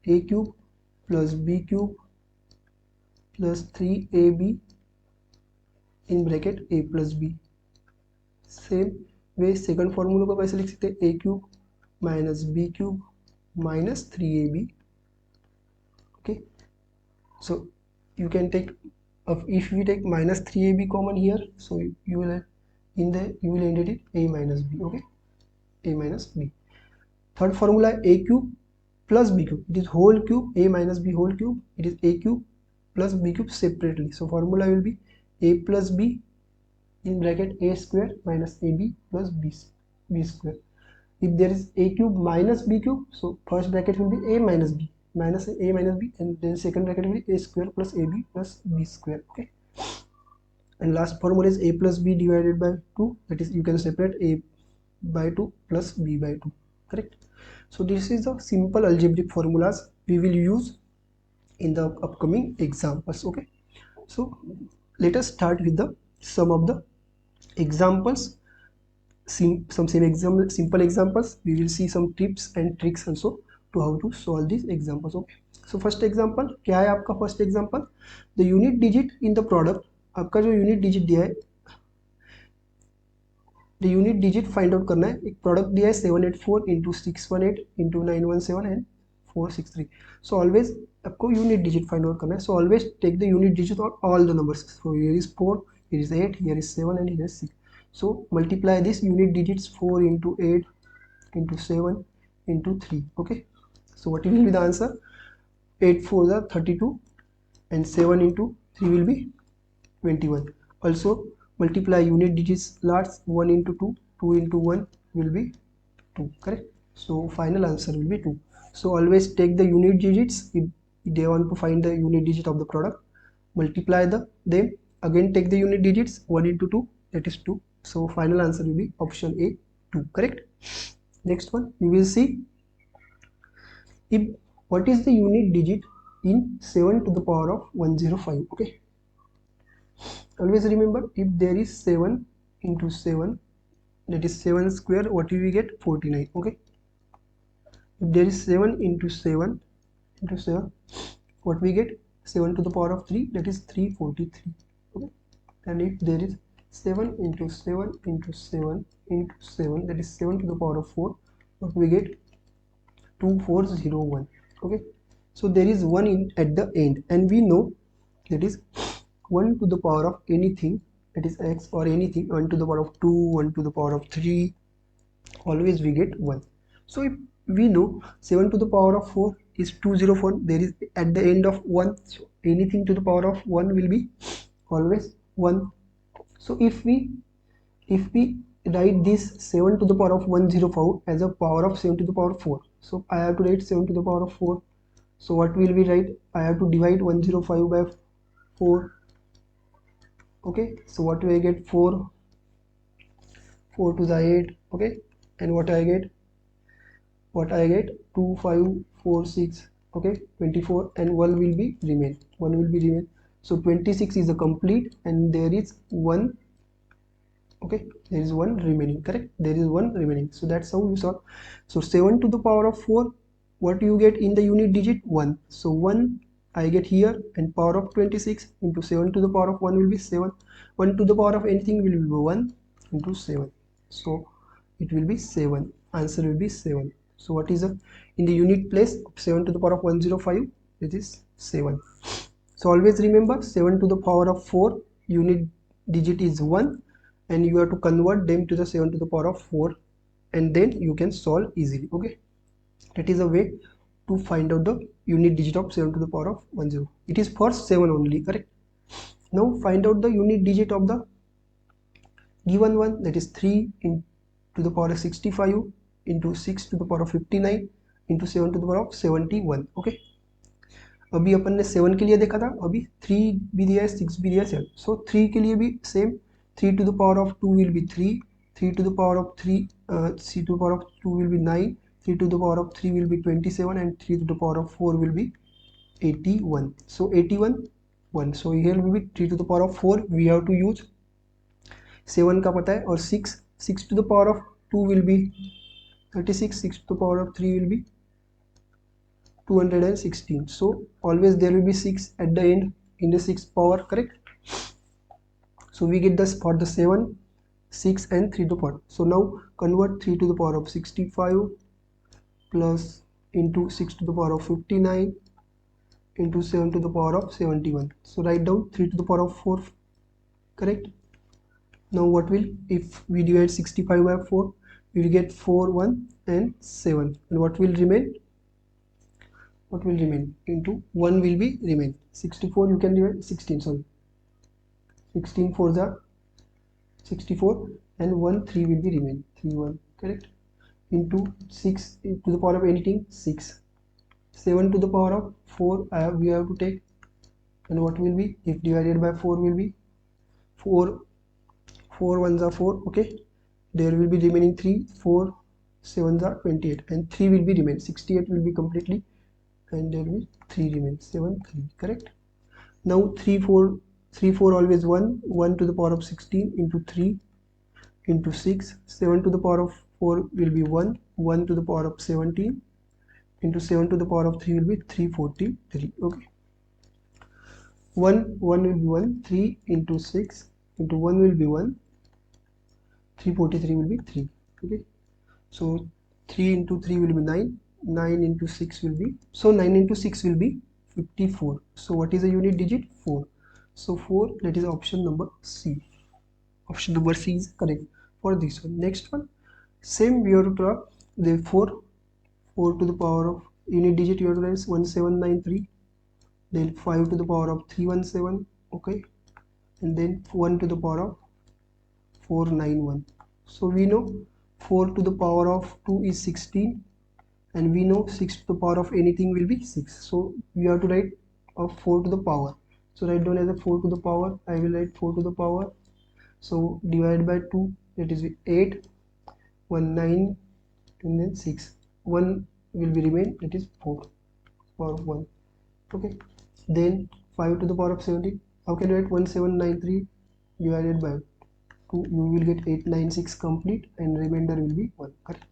a cube plus b cube plus 3ab in bracket a plus b. Same way second formula को कैसे लिख सकते हैं, a cube minus b cube minus 3ab. okay, so you can take if we take minus 3ab common here, so you will end it a minus b. okay, a minus b. third formula a cube plus b cube, it is whole cube a minus b whole cube, it is a cube plus b cube separately. So formula will be a plus b in bracket a square minus ab plus b square. If there is a cube minus b cube, so first bracket will be a minus b and then second bracket will be a square plus ab plus b square. okay, and last formula is a plus b divided by 2, that is you can separate a by 2 plus b by 2. correct. So this is the simple algebraic formulas we will use in the upcoming examples. okay, so let us start with the some of the examples, some simple examples. We will see some tips and tricks also to how to solve these examples. okay, so first example क्या है आपका, first example the unit digit in the product. आपका जो unit digit दिया है, the unit digit find out करना है. एक product दिया है 784 into 618 into 917 and 463. so always आपको unit digit find out करना है. so always take the unit digit on all the numbers. so here is 4, here is 8, here is 7 and here is 6. so multiply this unit digits 4 into 8 into 7 into 3. okay, so what will be the answer, 8 4s are 32 and 7 into 3 will be 21. also multiply unit digits last, 1 into 2, 2 into 1 will be 2. correct. so final answer will be 2. so always take the unit digits if they want to find the unit digit of the product, multiply them, again take the unit digits, 1 into 2 that is 2. so final answer will be option A 2. correct. next one we will see if what is the unit digit in 7 to the power of 105. okay, always remember if there is 7 into 7 that is 7 square, what will we get, 49. okay, if there is 7 into 7 into 7, what we get, 7 to the power of 3 that is 343. okay, and if there is 7 into 7 into 7 into 7, that is 7 to the power of 4. What we get? 2401. Okay, so there is 1 in at the end, and we know that is 1 to the power of anything, that is x, or anything 1 to the power of 2, 1 to the power of 3, always we get 1. So if we know 7 to the power of 4 is 204, there is at the end of 1, so anything to the power of 1 will be always 1. So if we write this 7 to the power of 105 as a power of 7 to the power of 4, so I have to write 7 to the power of 4. So what will we write? I have to divide 105 by 4. Okay, so what do I get? 4 to the 8. Okay, and what I get? 2 5 4 6. Okay, 24, and 1 will be remain. So 26 is a complete, and there is 1. Okay, there is 1 remaining. Correct, there is 1 remaining. So that's how you solve. So 7 to the power of 4, what you get in the unit digit? 1. So 1 I get here, and power of 26 into 7 to the power of 1 will be 7. 1 to the power of anything will be 1 into 7, so it will be 7. Answer will be 7. So what is in the unit place of 7 to the power of 105? It is 7. So always remember, 7 to the power of 4 unit digit is 1, and you have to convert them to the 7 to the power of 4, and then you can solve easily. Okay, that is a way to find out the unit digit of 7 to the power of 10. It is for 7 only. Correct. Now find out the unit digit of the given one, that is 3 to the power of 65 into 6 to the power of 59 into 7 to the power of 71. Okay, अभी अपन ने 7 के लिए देखा था, अभी 3 भी दिया है, 6 भी दिया है, 7. सो 3 के लिए भी same, 3 to the power of 2 will be 3, 3 to the power of 3, 3 to the power of 2 will be 9, 3 to the power of 3 will be 27, and 3 to the power of 4 will be 81. So 81 1. So here will be 3 to the power of 4, we have to use 7 का पता है, और 6 to the power of 2 will be 36, 6 to the power of 3 will be 216. So always there will be 6 at the end in the 6th power. Correct. So we get this for the 7, 6 and 3 to the power. So now convert 3 to the power of 65 plus into 6 to the power of 59 into 7 to the power of 71. So write down 3 to the power of 4. Correct. Now what will, if we divide 65 by 4, we will get 4, 1 and 7, and what will remain? What will remain? Into 1 will be remain. 64 you can divide 16, sorry, 16 4 the 64, and 1 3 will be remain, 3 1. Correct. Into 6 to the power of anything, 6. 7 to the power of 4 we have to take, and what will be, if divided by 4 will be 4 1s are 4. Okay, there will be remaining 3, 4 7s are 28, and 3 will be remain, 68 will be completely, and there will be 3 remain, 7 3. Correct. Now 3 4 always 1 to the power of 16 into 3 into 6, 7 to the power of 4 will be 1 to the power of 17 into 7 to the power of 3 will be 343. Okay, 1 will be 1, 3 into 6 into 1 will be 1, 343 will be 3. Okay, so 3 into 3 will be 9, 9 into 6 will be, so 9 into 6 will be 54. So what is the unit digit? 4. So 4, that is option number C. Option number C is correct for this one. Next one, same we have to draw the 4 to the power of unit digit, you have to write 1793, then 5 to the power of 317. Okay, and then 1 to the power of 491. So we know 4 to the power of 2 is 16, and we know 6 to the power of anything will be 6. So we have to write 4 to the power. So write down as a 4 to the power. I will write 4 to the power. So divide by 2, that is 8, 1 9, and then 6. 1 will be remain, that is 4 power of 1. Okay, then 5 to the power of 17. How can you write 1793 divided by 2? You will get 896 complete, and remainder will be 1. Correct.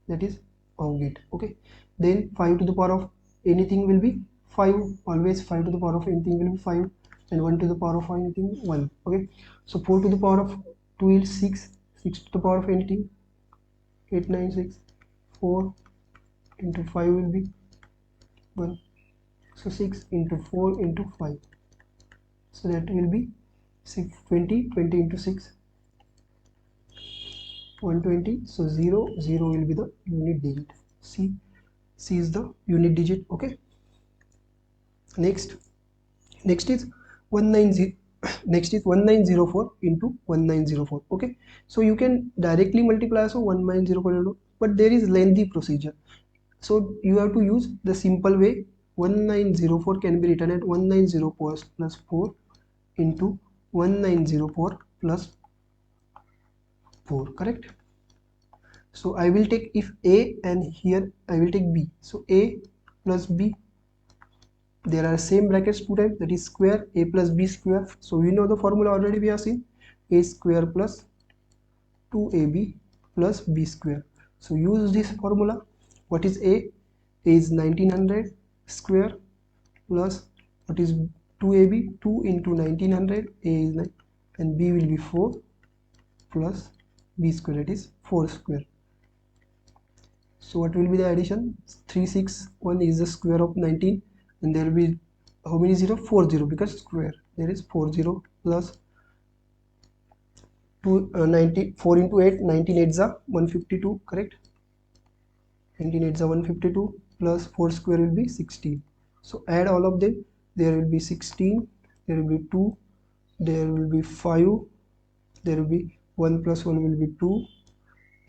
That is how get. Okay, then 5 to the power of anything will be 5. Always 5 to the power of anything will be 5. and 1 to the power of anything 1. Okay, so 4 to the power of 2 is 6, 6 to the power of anything 8, 9, 6, 4 into 5 will be 1. So 6 into 4 into 5, so that will be 6, 20, 20 into 6, 120. So 0, 0 will be the unit digit. C is the unit digit. Okay, next is 190. Next is 1904 into 1904. Okay, so you can directly multiply, so 1904, but there is lengthy procedure, so you have to use the simple way. 1904 can be written at 1904 plus 4 into 1904 plus 4, correct? So I will take if A, and here I will take B. So A plus B, there are same brackets two times, that is square A plus B square. So we know the formula already, we have seen A square plus 2AB plus B square. So use this formula. What is A? A is 1900 square plus what is 2AB, 2 into 1900, A is 9, and B will be 4 plus B square, that is 4 square. So what will be the addition? 361 is the square of 19, and there will be how many 0? 40, because square, there is 40 plus 90, 4 into 8, 19 8s are 152, correct? 19 8s are 152 plus 4 square will be 16. So add all of them, there will be 16, there will be 2, there will be 5, there will be 1 plus 1 will be 2,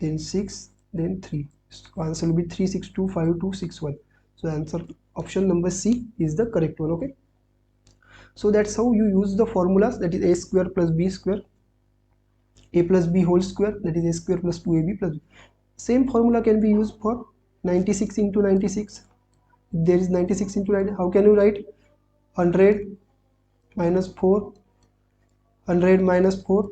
then 6, then 3. So answer will be 362521. So answer option number C is the correct one. Okay, so that's how you use the formulas, that is A square plus B square, A plus B whole square, that is A square plus 2AB plus B. Same formula can be used for 96 into 96. If there is 96 into 90, how can you write? 100 minus 4, 100 minus 4,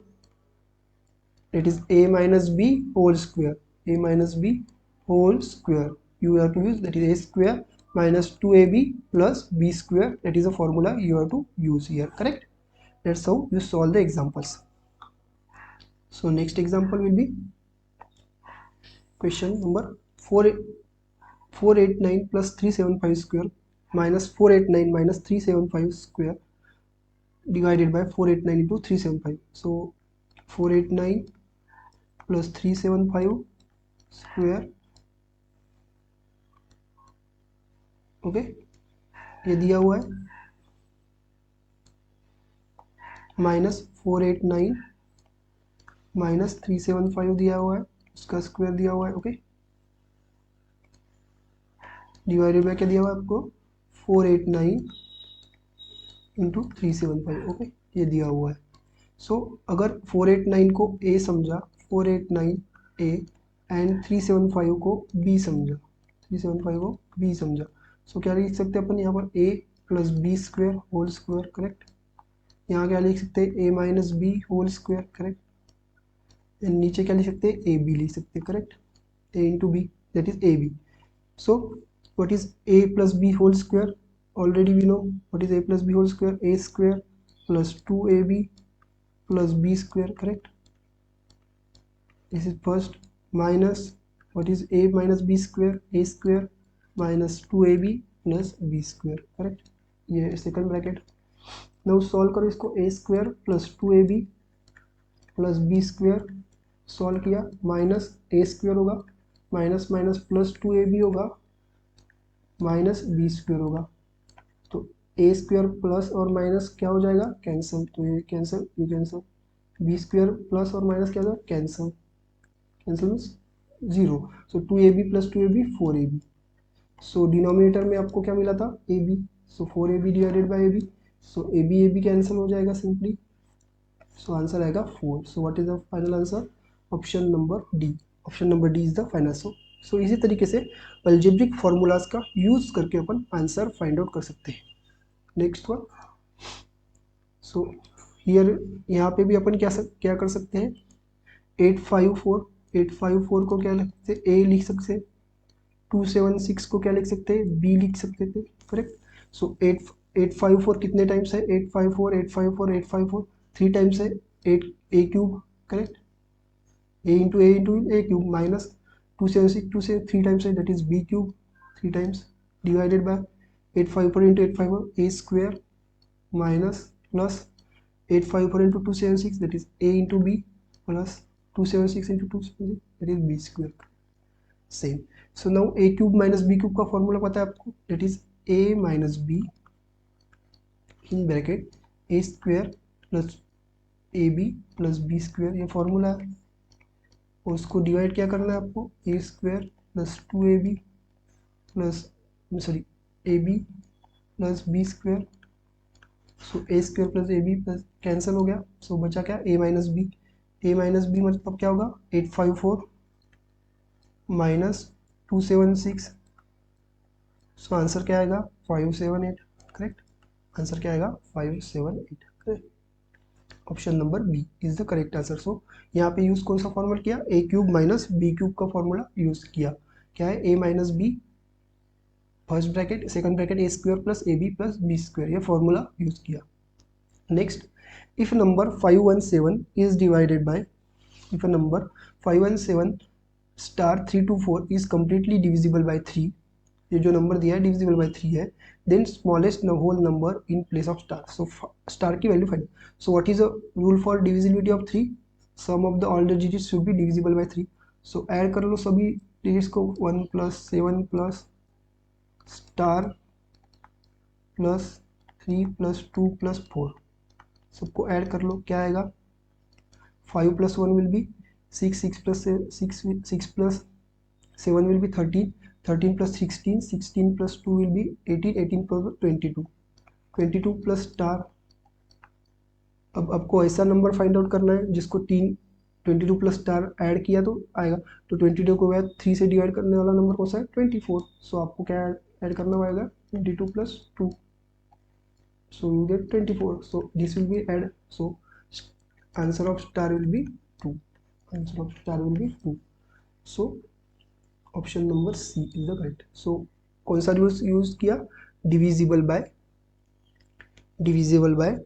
that is A minus B whole square, A minus B whole square. You have to use, that is A square minus 2AB plus B square, that is a formula you have to use here, correct? That's how you solve the examples. So next example will be question number 489 plus 375 square minus 489 minus 375 square divided by 489 into 375. So 489 plus 375 square, okay ये दिया हुआ है, minus 489 minus 375 दिया हुआ है, उसका square दिया हुआ है, ओके, डिवाइडेड बाय क्या दिया हुआ है आपको? 489 इंटू 375, ओके, ये दिया हुआ है. सो अगर 489 को ए समझा, 489 ए एंड 375 को बी समझा, 375 को बी समझा, सो क्या लिख सकते हैं अपन यहाँ पर? A plus B square whole square, correct. यहाँ क्या लिख सकते हैं? A minus B whole square, correct. And नीचे क्या लिख सकते हैं? ए बी लिख सकते हैं, correct. A into b, that is a B. So what is a plus b whole square? Already we know what is a plus b whole square. A square plus 2ab plus b square, correct. This is first, minus what is a minus b square? A square minus 2ab plus b square, correct. ये second bracket. now solve करो इसको. a square plus 2ab plus b square solve किया, minus a square होगा, minus minus plus 2ab होगा, minus B square होगा. तो A square plus और minus क्या हो जाएगा? कैंसिल. तो ये कैंसिल, ये कैंसिल. बी स्क्वायर प्लस और माइनस क्या होगा? Cancel. Cancel means zero. So 2ab plus 2ab 4ab. So denominator में आपको क्या मिला था? A B. So 4ab divided by A B. So A B cancel हो जाएगा सिंपली. सो आंसर आएगा 4. So what is the final answer? Option number D. Option number D is the final. So इसी तरीके से अलजेब्रिक फॉर्मूलाज का use करके अपन answer find out कर सकते हैं. Next one. सो हियर, यहाँ पे भी अपन क्या कर सकते हैं? 854 को क्या लिख सकते हैं? ए लिख सकते हैं. 276 को क्या लिख सकते हैं? बी लिख सकते थे, करेक्ट. सो 854 कितने टाइम्स है, 854 854 854 3 टाइम्स है, 8 a cube, correct, a into a cube minus 276 2 से 3 टाइम्स है, that is b cube 3 times, divided by 854 into 854 a square minus plus 854 into 276 that is a into b plus 276 into 276 that is b square, same. So now a cube minus b cube का formula पता है आपको, that is a minus b in bracket a square plus ab plus b square, ये formula है, और उसको divide क्या करना है आपको, a square plus 2ab plus sorry ab plus b square, so a square plus a b plus cancel हो गया, सो बचा क्या, a minus b, a minus b मतलब क्या होगा, 854 माइनस 276, सो आंसर क्या आएगा 578, करेक्ट, आंसर क्या आएगा 578, correct, option number B is the correct answer. So यहाँ पे यूज कौन सा फॉर्मूला किया, a cube minus b cube का फॉर्मूला यूज किया, क्या है, a minus b first bracket second bracket a square plus a b plus B square, ये फॉर्मूला यूज किया। Next, if number 517 is divided by, if a number 517 star 324 is completely divisible by 3, ये जो number दिया है divisible by 3 है, then smallest whole number in place of star, so star की value find, so what is the rule for divisibility of 3, sum of the all the digits should be divisible by 3, so add कर लो सभी digits को, 1 plus 7 plus star plus 3 plus 2 plus 4, सबको add कर लो, क्या आएगा, 5 plus 1 will be 6, 6 plus 6 plus 7 will be 13, 13 plus 16, 16 plus 2 will be 18, 18 plus 22, 22 plus star, अब आपको ऐसा नंबर फाइंड आउट करना है जिसको 22 प्लस स्टार ऐड किया तो आएगा, तो 22 को 3 से डिवाइड करने वाला नंबर कौन सा है, 24, सो आपको क्या ऐड करना पड़ेगा, 22 plus 2, so you get 24, so this will be add, so answer of star will be 2, answer of star will be 2, so option number C is the correct। so कौन सा रूल्स यूज किया, divisible by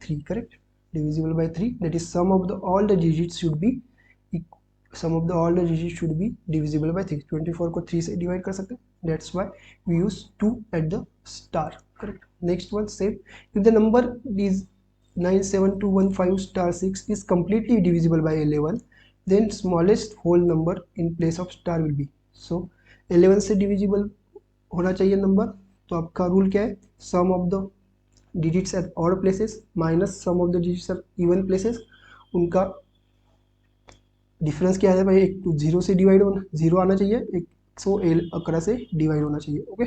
3, correct, divisible by 3, that is sum of the all the digits should be sum of the all the digits should be divisible by 3, 24 को 3 से divide कर सकते हैं, that's why we use 2 at the star, correct। next one, same, if the number is 97215 star 6 is completely divisible by 11, then smallest whole number in place of star will be, so 11 से divisible होना चाहिए number, तो आपका rule क्या है, sum of the digits at odd places minus sum of the digits at even places, उनका difference क्या है भाई, एक तो 0 से डिवाइड होना, 0 आना चाहिए, 111 से डिवाइड होना चाहिए, ओके,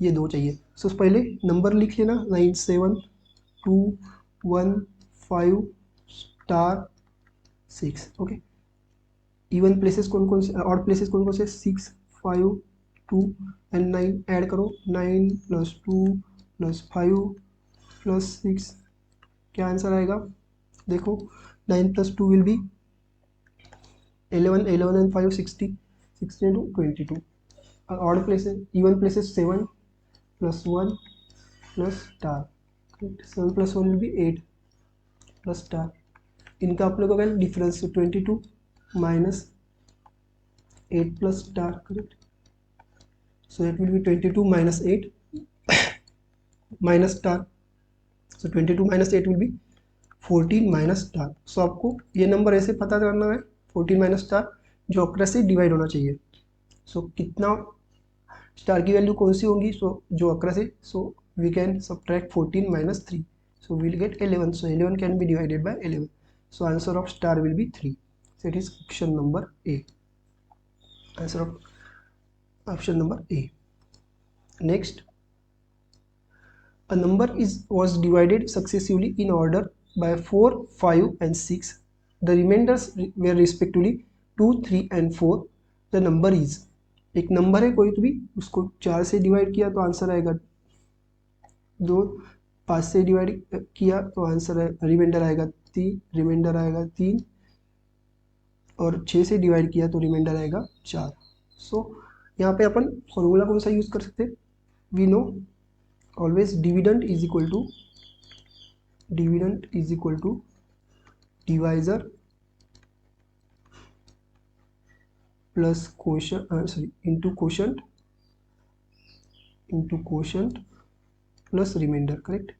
ये दो चाहिए। सो पहले नंबर लिख लेना, 97215 स्टार 6, ओके। इवन प्लेसेस कौन कौन से, ऑड प्लेसेस कौन कौन से, 6 5 2 एंड 9, ऐड करो, 9 + 2 + 5 + 6, क्या आंसर आएगा, देखो 9 + 2 will B 11, 11 and 5 60, 60 into 22, odd places, even places 7 + 1 + star, 7 + 1 will be 8 + star, इनका आप लोगों का difference 22 minus 8 plus star, correct, so it will be 22 minus 8 minus star, so 22 minus 8 will be 14 minus star, so आपको ये number ऐसे पता करना है, 14 माइनस स्टार जो अक्रा से डिवाइड होना चाहिए, सो कितना स्टार की वैल्यू कौन सी होगी, सो जो अक्रा से, so we can subtract 14 minus 3, so we will get 11, so 11 can be divided by 11, so answer of star will be 3, so it is option number A, answer of option number A। next, a number was divided successively in order by 4 5 and 6, the remainders were respectively 2 3 and 4, the number is, एक number है कोई तो भी, उसको 4 से divide किया तो answer आएगा 2, 5 से डिवाइड किया तो आंसर है, रिमाइंडर आएगा 3, रिमाइंडर आएगा 3, और 6 से डिवाइड किया तो रिमाइंडर आएगा 4। सो यहाँ पे अपन फॉर्मूला कौन सा यूज कर सकते हैं, we know always dividend is equal to divisor plus quotient into quotient plus remainder, correct,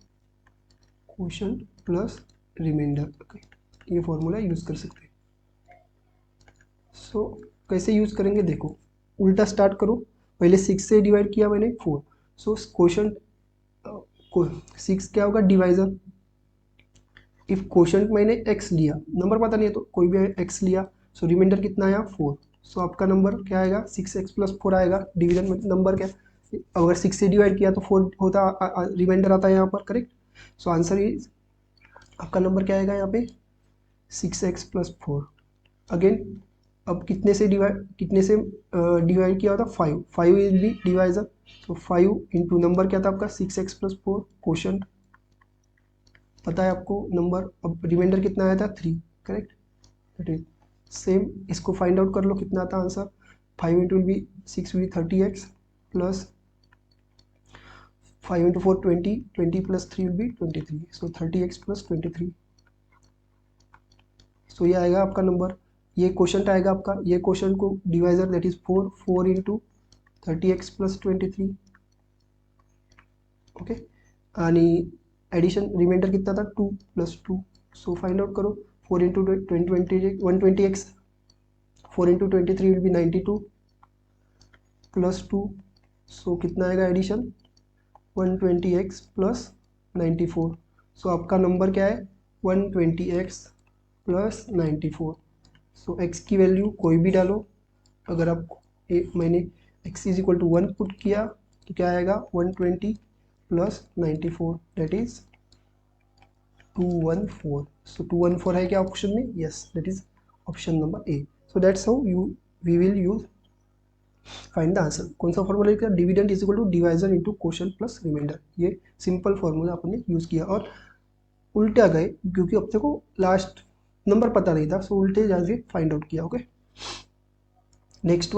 quotient plus remainder, ये फॉर्मूला यूज कर सकते हैं। सो कैसे यूज करेंगे देखो, उल्टा स्टार्ट करो, पहले 6 से डिवाइड किया मैंने 4, सो क्वोशंट 6 क्या होगा डिवाइजर, इफ क्वोशंट मैंने x लिया, नंबर पता नहीं है तो कोई भी x लिया, सो रिमाइंडर कितना आया 4, सो आपका नंबर क्या आएगा 6x प्लस 4 आएगा, डिवीजन में नंबर क्या, अगर 6 से डिवाइड किया तो 4 होता, रिमाइंडर आता है यहाँ पर, करेक्ट। सो आंसर इज आपका नंबर क्या आएगा यहाँ पे 6x प्लस 4। अगेन अब कितने से डिवाइड किया होता 5 इज भी डिवाइजर, तो 5 इंटू नंबर क्या था आपका 6x प्लस 4, क्वोशंट पता है आपको नंबर, अब रिमाइंडर कितना आया था 3, करेक्ट, दैट इज सेम, इसको फाइंड आउट कर लो कितना आता answer, 5 into will be 6 will be 30x plus 5 into 4 20 plus 3 will be 23, so 30x plus 23, सो ये आएगा आपका नंबर, ये क्वोशंट आएगा आपका, ये क्वोशंट को divisor that is 4 into 30x plus 23, okay, आणि एडिशन रिमाइंडर कितना था 2 प्लस 2, सो फाइंड आउट करो 4 into 120x, 4 into 23 will be 92 plus 2, सो कितना आएगा एडिशन 120x प्लस 94, सो आपका नंबर क्या है 120x प्लस 94, सो x की वैल्यू कोई भी डालो, अगर आप मैंने x is equal to 1 put किया तो क्या आएगा 120 प्लस 94 दैट इज 214, सो 214 है क्या ऑप्शन में, yes that is option number a. So that's how we will use find the answer. कौन सा फॉर्मूला लिखा, dividend is equal to divisor into quotient plus remainder, ये सिंपल फॉर्मूला आपने use किया और उल्टे आ गए क्योंकि अब तक को लास्ट नंबर पता नहीं था, सो उल्टे जाके फाइंड आउट किया, ओके। नेक्स्ट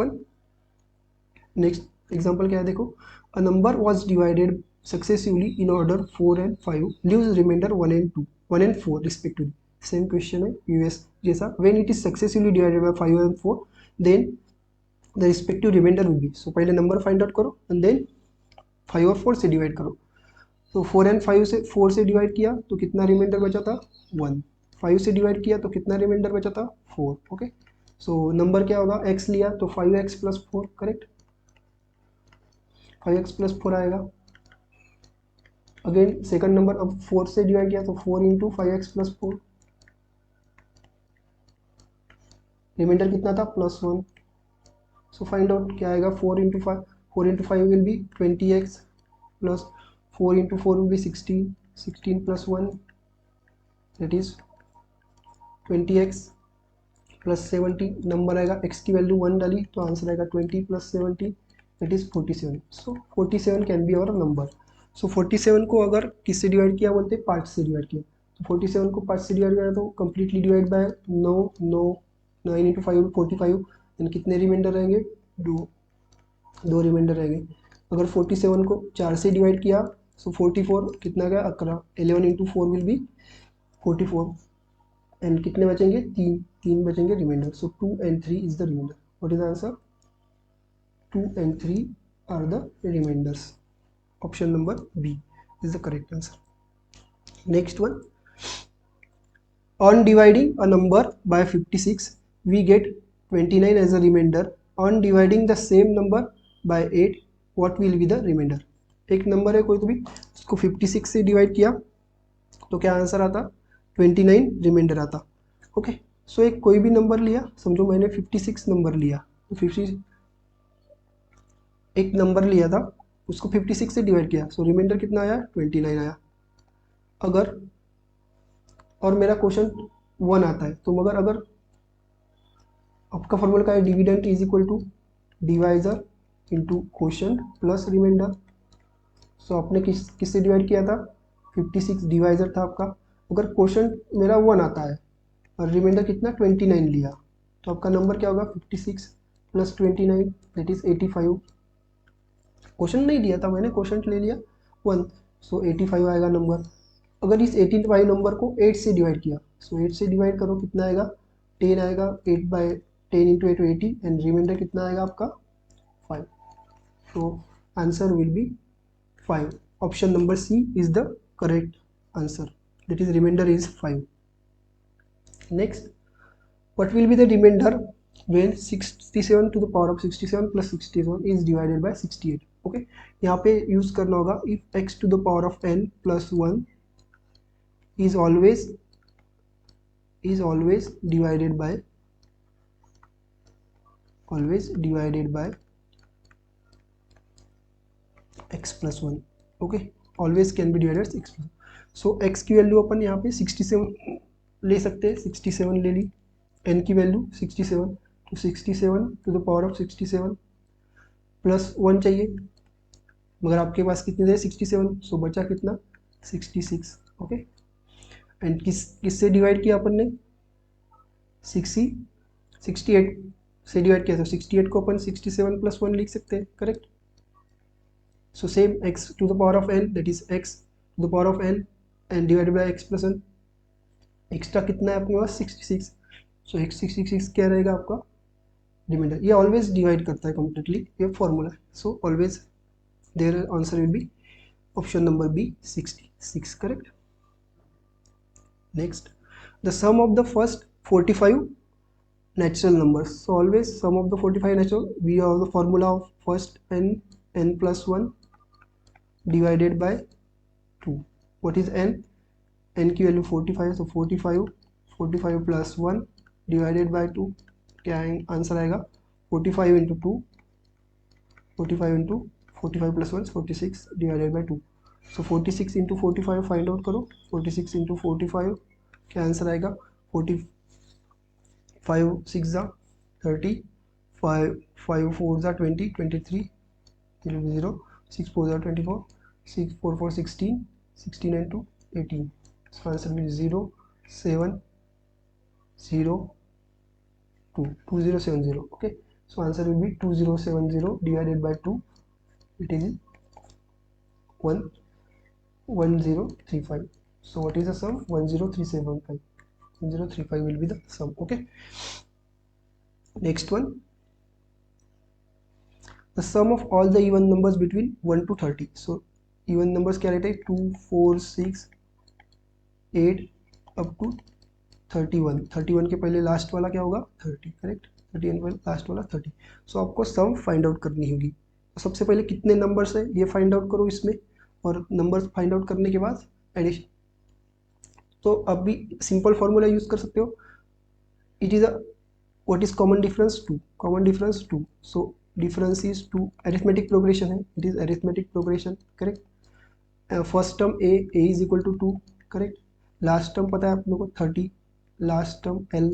एग्जांपल क्या है देखो, a number was divided successively in order 4 and 5 leaves remainder 1 and 4 respectively, same question है यूएस जैसा, when it is successively divided by 5 and 4 then the respective remainder will be, so पहले number find out करो and then 5 और 4 से divide करो, तो 4 and 5 से 4 से डिवाइड किया तो कितना रिमाइंडर बचा था 1, 5 से डिवाइड किया तो कितना रिमाइंडर बचा था 4, ओके। सो नंबर क्या होगा x लिया तो 5x plus 4, correct, 5x plus 4 आएगा। अगेन सेकंड नंबर, अब 4 से डिवाइड किया तो 4 इंटू 5x प्लस 4, रिमाइंडर कितना था +1, सो फाइंड आउट क्या आएगा 4 into 5 will be 20x plus 4 into 4 will be 16 plus 1 that is 20x plus 70, number आएगा x की वैल्यू 1 डाली तो आंसर आएगा 20 plus 70 that is 47, so 47 can be our number. So 47 को अगर किससे डिवाइड किया बोलते हैं, पार्ट से डिवाइड किया, तो 47 को पार्ट से डिवाइड किया तो कम्प्लीटली डिवाइड बाय 9 इंटू 5 45, यानी कितने रिमाइंडर रहेंगे, दो रिमाइंडर रहेंगे। अगर 47 को 4 से डिवाइड किया सो 44 कितना गया 11, 11 इंटू 4 विल बी 44 एंड कितने बचेंगे 3 बचेंगे remainder, so 2 and 3 is the remainder, what is the answer 2 and 3 are the remainders, option number B is the correct answer. Next one, on dividing a number by 56 we get 29 as a remainder, on dividing the same number by 8 what will be the remainder। एक number है कोई तो भी, उसको 56 से divide किया तो क्या आंसर आता 29 रिमाइंडर आता, ओके। सो एक कोई भी नंबर लिया, समझो मैंने 56 नंबर लिया तो 50 एक नंबर लिया था उसको 56 से डिवाइड किया, सो रिमाइंडर कितना आया 29 आया। अगर और मेरा क्वेश्चन 1 आता है तो मगर अगर आपका फॉर्मूला क्या है, dividend is equal to divisor into quotient plus remainder, so आपने किससे डिवाइड किया था 56, डिवाइजर था आपका। अगर क्वोशंट मेरा 1 आता है और रिमाइंडर कितना 29 लिया तो आपका नंबर क्या होगा 56 प्लस 29 दैट इज 85, क्वेश्चन नहीं दिया था मैंने, क्वेश्चन ले लिया 1, सो 85 आएगा नंबर। अगर इस 85 नंबर को 8 से डिवाइड किया, सो 8 से डिवाइड करो कितना आएगा, 10 आएगा। 8 बाई 10 इंटू 8 80 एंड रिमाइंडर कितना आएगा आपका 5। तो answer will be 5. Option number C is the correct answer, that is remainder is 5. Next, what will be the remainder when 67 to the power of 67 plus 67 is divided by 68? Okay, यहाँ पे use करना होगा if x to the power of n plus 1 is always divided by x plus 1. okay, always can be divided by x plus 1. so x की value अपन यहाँ पे 67 ले सकते हैं, 67 ले ली, n की वैल्यू 67, तो 67 to the power of 67 plus 1 चाहिए, मगर आपके पास कितने थे 67, सो बचा कितना 66. ओके, एंड किससे डिवाइड किया अपन ने 68 से डिवाइड किया, तो 68 को अपन 67 प्लस 1 लिख सकते हैं, correct. So same x to the power of n, that is x to the power of n and divided by x plus 1. Extra कितना है अपने पास 66, सो 66 क्या रहेगा आपका रिमाइंडर. ये ऑलवेज डिवाइड करता है कम्प्लीटली, ये फॉर्मूला है. So always their answer will be option number B 66, correct. Next, the sum of the first 45 natural numbers. So always sum of the 45 natural, we have the formula of first n plus 1 divided by 2. What is n? n की value 45, so 45 plus 1 divided by 2, क्या answer आएगा 45 into 2, 45 into 45 plus 1 46 divided by 2. so 46 into 45 find out करो, 46 into 45 क्या answer आएगा 45 6 30, 5 4 20, 23 0, 6 4 24, 6 4 4 16, 16 and 2 18. So answer will be 0 7 0 2 2070. Okay, so answer will be 2070 divided by 2, it is 1035. so what is the sum 10375, 1035 will be the sum. okay, next one, the sum of all the even numbers between 1 to 30. so even numbers क्या रहते हैं 2 4 6 8 up to 31. 31 के पहले last वाला क्या होगा 30, correct. 31 पहले last वाला 30. सो आपको सम फाइंड आउट करनी होगी. तो सबसे पहले कितने नंबर्स है ये फाइंड आउट करो इसमें, और नंबर्स फाइंड आउट करने के बाद एडिशन. तो अब भी सिंपल फॉर्मूला यूज कर सकते हो. It is a what is common difference 2, common difference 2. So difference is 2, arithmetic progression है, it is arithmetic progression, correct. First term a is equal to 2, correct. Last term पता है आप लोगों को 30, last term l,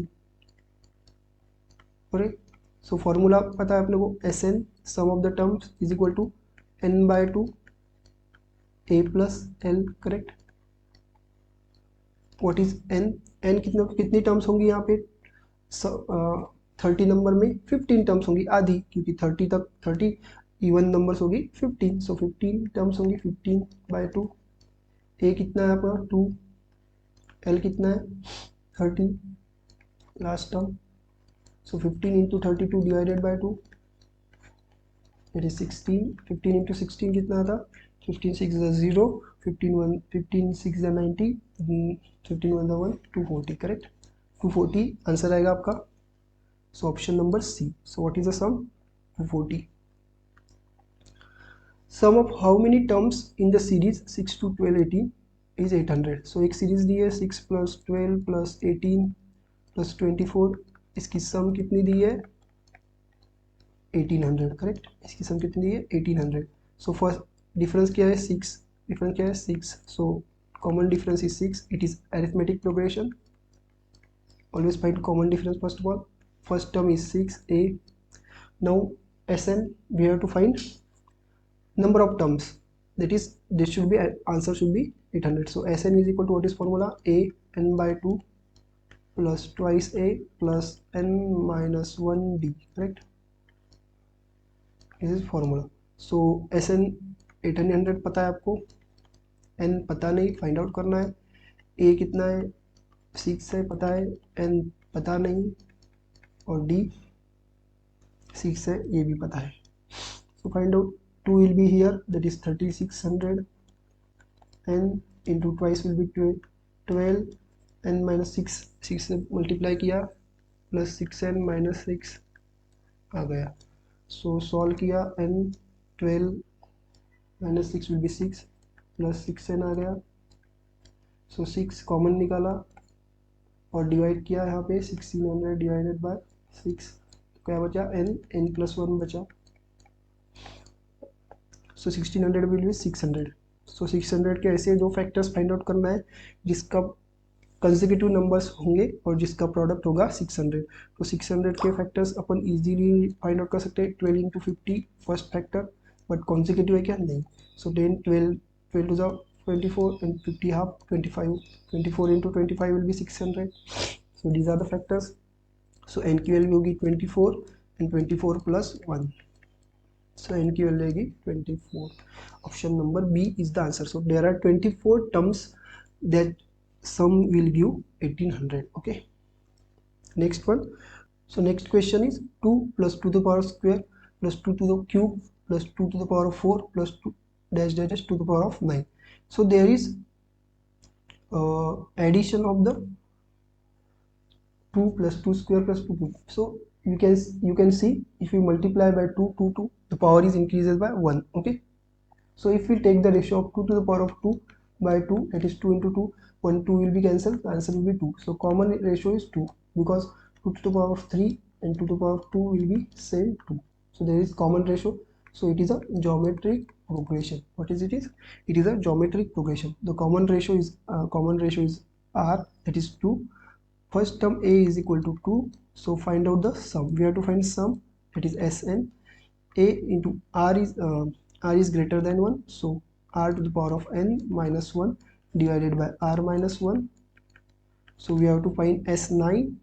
correct. So formula पता है आप लोगों को Sn sum of the terms is equal to n by 2 a plus l, correct. What is n? n कितनी टर्म्स होंगी यहाँ पे 30 नंबर में 15 टर्म्स होंगी, आधी, क्योंकि 30 तक 30 इवन नंबर्स होगी 15, सो 15 टर्म्स होंगी 15 बाय 2. a कितना है आपका 2, l कितना है 30, last term, so 15 into 32 divided by 2, it is 16. 15 into 16 कितना था 15 6 0, 15 6 90, 15 1 1 240, करेक्ट. 240 आंसर आएगा आपका. So option number C. So what is the sum 240. Sum of how many terms in the series 6 to 12 18 is 800. So एक series दी है 6 plus 12 plus 18 plus 24, इसकी सम कितनी दी है 1800, correct. इसकी सम कितनी दी है 1800. सो फर्स्ट डिफरेंस क्या है 6, डिफरेंस क्या है 6, so common difference is 6, it is arithmetic progression. always find common difference first of all. First term is 6a. now Sn we have to find number of terms, that is this should be answer should be 800. so Sn is equal to what is formula a n by 2 plus twice a plus n minus 1d, correct. this is formula. so Sn 800 पता है आपको, n पता नहीं, find out करना है। a कितना है, 6 है पता है, n पता नहीं, और d 6 है ये भी पता है। So find out 2 will be here, that is 3600, n into twice will be 12, n minus 6 से मल्टीप्लाई किया, प्लस 6n minus 6 आ गया। सो सॉल्व किया, n 12 minus 6 will be 6 plus 6n आ गया। सो 6 कॉमन निकाला और डिवाइड किया यहाँ पे, 1600 डिवाइडेड बाय 6, तो क्या बचा, n प्लस 1 बचा। सो 1600 विल बी 600। सो 600 के ऐसे दो फैक्टर्स फाइंड आउट करना है जिसका कंसेक्यूटिव नंबर्स होंगे और जिसका प्रोडक्ट होगा 600। तो 600 के फैक्टर्स अपन इजीली फाइंड आउट कर सकते हैं। 12 into 50 first factor, but consecutive है क्या, नहीं। सो 10 12 12 to the 24 and 50 half 25, 24 into 25 will be 600. So these are the factors. So n की वैल्यू होगी 24 and 24 plus 1. So n की वैल्यू होगी 24. Option number B is the answer. So there are 24 terms that sum will give 1800. Okay. Next one. So next question is 2 plus 2 to the power square plus 2 to the cube plus 2 to the power of 4 plus 2 dash dash dash to the power of 9. So there is addition of the 2 plus 2 square plus 2 cube. So you can see if you multiply by 2 the power is increases by 1. Okay. So if we take the ratio of 2 to the power of 2 by 2, that is 2 into 2, 1 2 will be cancelled, the answer will be 2. So common ratio is 2 because 2 to the power of 3 and 2 to the power of 2 will be same 2. So there is common ratio. So it is a geometric progression. What is it? It is a geometric progression. The common ratio is r, that is 2. First term a is equal to 2. So find out the sum. We have to find sum, that is Sn. A into r is greater than 1. So r to the power of n minus 1 divided by r minus 1. So we have to find S9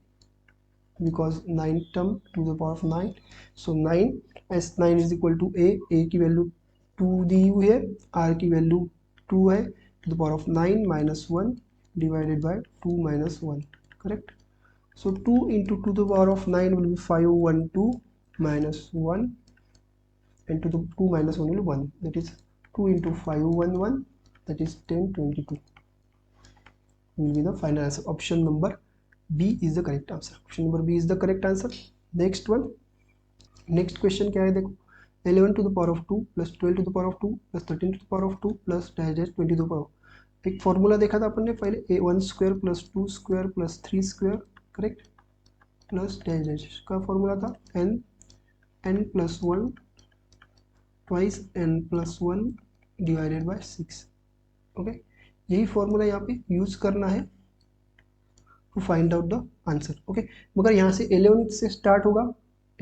because 9 term to the power of 9. So 9, S9 is equal to a की value 2 दी हुई है, r की value 2 है, to the power of 9 minus 1 divided by 2 minus 1. Correct. So 2 into 2 to the power of 9 will be 512 minus 1, and to the 2 minus 1 will be 1, that is 2 into 511, that is 1022 will be the final answer. Option number B is the correct answer. Option number B is the correct answer. Next one. Next question क्या है देखो, 11 to the power of 2 plus 12 to the power of 2 plus 13 to the power of 2 plus dash dash 20 to the power. एक formula देखा था अपन ने पहले, a1 square plus 2 square plus 3 square, correct, plus dash dash का formula था n plus 1 twice n plus 1 divided by 6. Okay, यही formula यहाँ पे यूज करना है to find out the answer. Okay, मगर यहाँ से 11 से स्टार्ट होगा,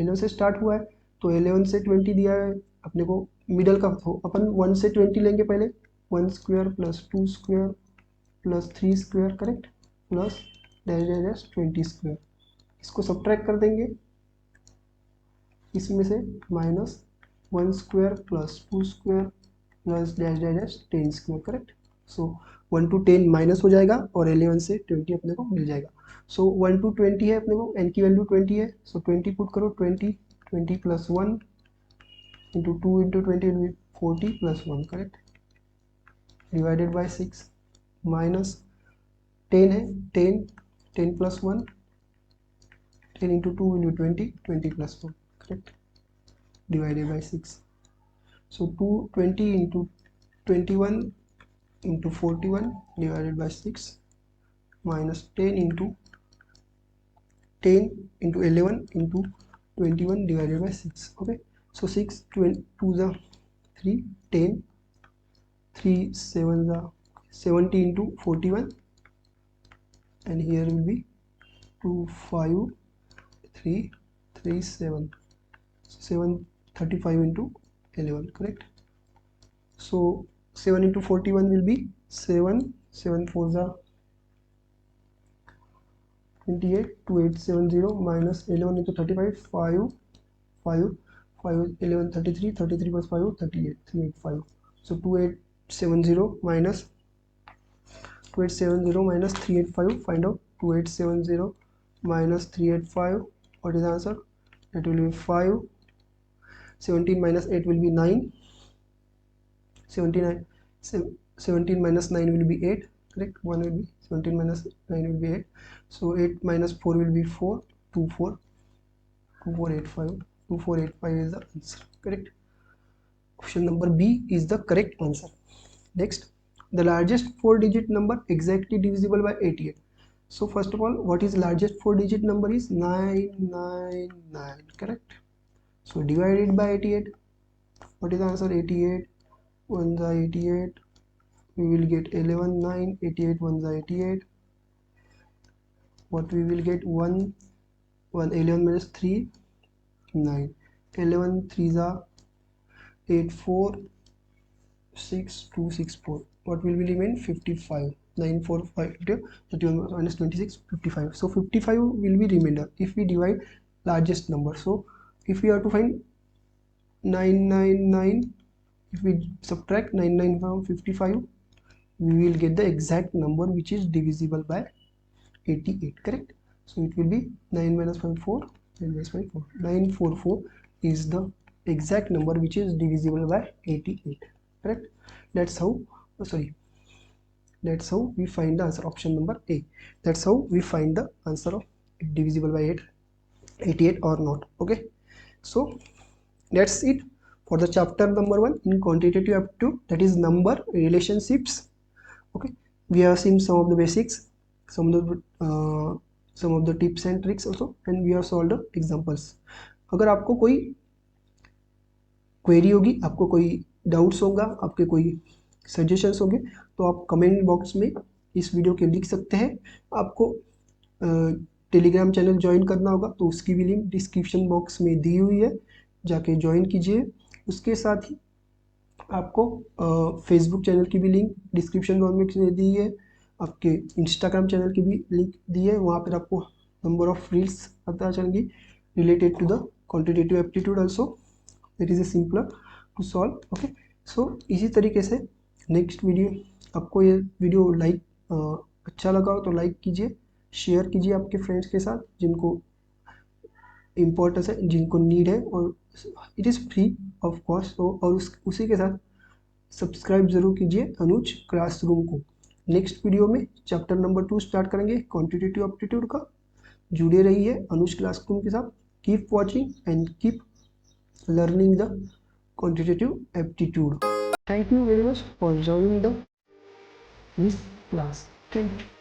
11 से स्टार्ट हुआ है तो 11 से 20 दिया है अपने को, मिडल का हो, अपन 1 से 20 लेंगे पहले, 1 square plus 2 square plus 3 square, correct, plus dash dash dash 20 square. इसको सब्ट्रैक्ट कर देंगे इसमें से, minus 1 square plus 2 square plus dash dash dash 10 square, correct. So 1 to 10 minus हो जाएगा और 11 से 20 अपने को मिल जाएगा. सो 1 to 20 है अपने को, n की वैल्यू 20 है, सो 20 पुट करो, 20 plus 1 into 2 into 20 will be 40 plus 1, correct, divided by 6, minus 10 है, 10 plus 1, 10 into 2 will B 20 plus 1, correct, divided by 6. So 220 into 21 into 41 divided by 6 minus 10 into 11 into 21 divided by 6. Okay, so 6 2 the 3 10, 3 7 the 70 into 41, and here will be 2 5 3 3 7, 7 35 into 11, correct. So 7 into 41 will be 7 7 4 the 28, 2870 minus 11 into 35, 5 5 5 11 33 33 plus 5 38 385. So 2870 minus 2870 minus 385. Find out 2870 minus 385. What is the answer? That will be 5. 17 minus 8 will be 9. 17 minus 9 will be 8. Correct. 1 will be 17 minus 9 will be 8. So 8 minus 4 will be 4. 2485. 2485 is the answer. Correct. Option number B is the correct answer. Next, the largest 4-digit number exactly divisible by 88. So first of all, what is largest 4-digit number is 999. Correct. So divided by 88. What is the answer? 88. 1 is 88. We will get 11 9. 88 1 is 88. What we will get? 1 11 minus 3 9. 11 3 are 8 4 6 2 6 4. What will be remain? 55. 9 4 5 31 minus 26 55. So 55 will be remainder if we divide largest number. So if we have to find 999, if we subtract 99 from 55, we will get the exact number which is divisible by 88. Correct. So it will be 9 minus 5 4. 9 minus 5 4. 944 is the exact number which is divisible by 88. Correct. That's how that's how we find the answer. Option number A. That's how we find the answer of divisible by 88 or not. Okay. So that's it for the chapter number 1 in quantitative aptitude, that is number relationships. Okay, we have seen some of the basics, some of the tips and tricks also, and we have solved the examples. अगर आपको कोई query होगी, आपको कोई doubts होगा, आपके कोई suggestions होंगे, तो आप कमेंट बॉक्स में इस वीडियो के लिख सकते हैं. आपको टेलीग्राम चैनल ज्वाइन करना होगा तो उसकी भी लिंक डिस्क्रिप्शन बॉक्स में दी हुई है, जाके ज्वाइन कीजिए. उसके साथ ही आपको फेसबुक चैनल की भी लिंक डिस्क्रिप्शन बॉक्स में दी है, आपके इंस्टाग्राम चैनल की भी लिंक दी है. वहाँ पर आपको नंबर ऑफ रील्स पता चलेंगी related to the quantitative aptitude also. That is a simpler to solve. Okay, so इसी तरीके से नेक्स्ट वीडियो, आपको ये वीडियो अच्छा लगा हो तो लाइक कीजिए, शेयर कीजिए आपके फ्रेंड्स के साथ जिनको इम्पोर्टेंस है, जिनको नीड है, और it is free of cost. और उसी के साथ सब्सक्राइब जरूर कीजिए अनुज क्लासरूम को. नेक्स्ट वीडियो में चैप्टर नंबर 2 स्टार्ट करेंगे क्वांटिटेटिव एप्टीट्यूड का. जुड़े रहिए अनुज क्लासरूम के साथ. Keep watching and keep learning the quantitative aptitude. Thank you very much for joining the this class. Thank you.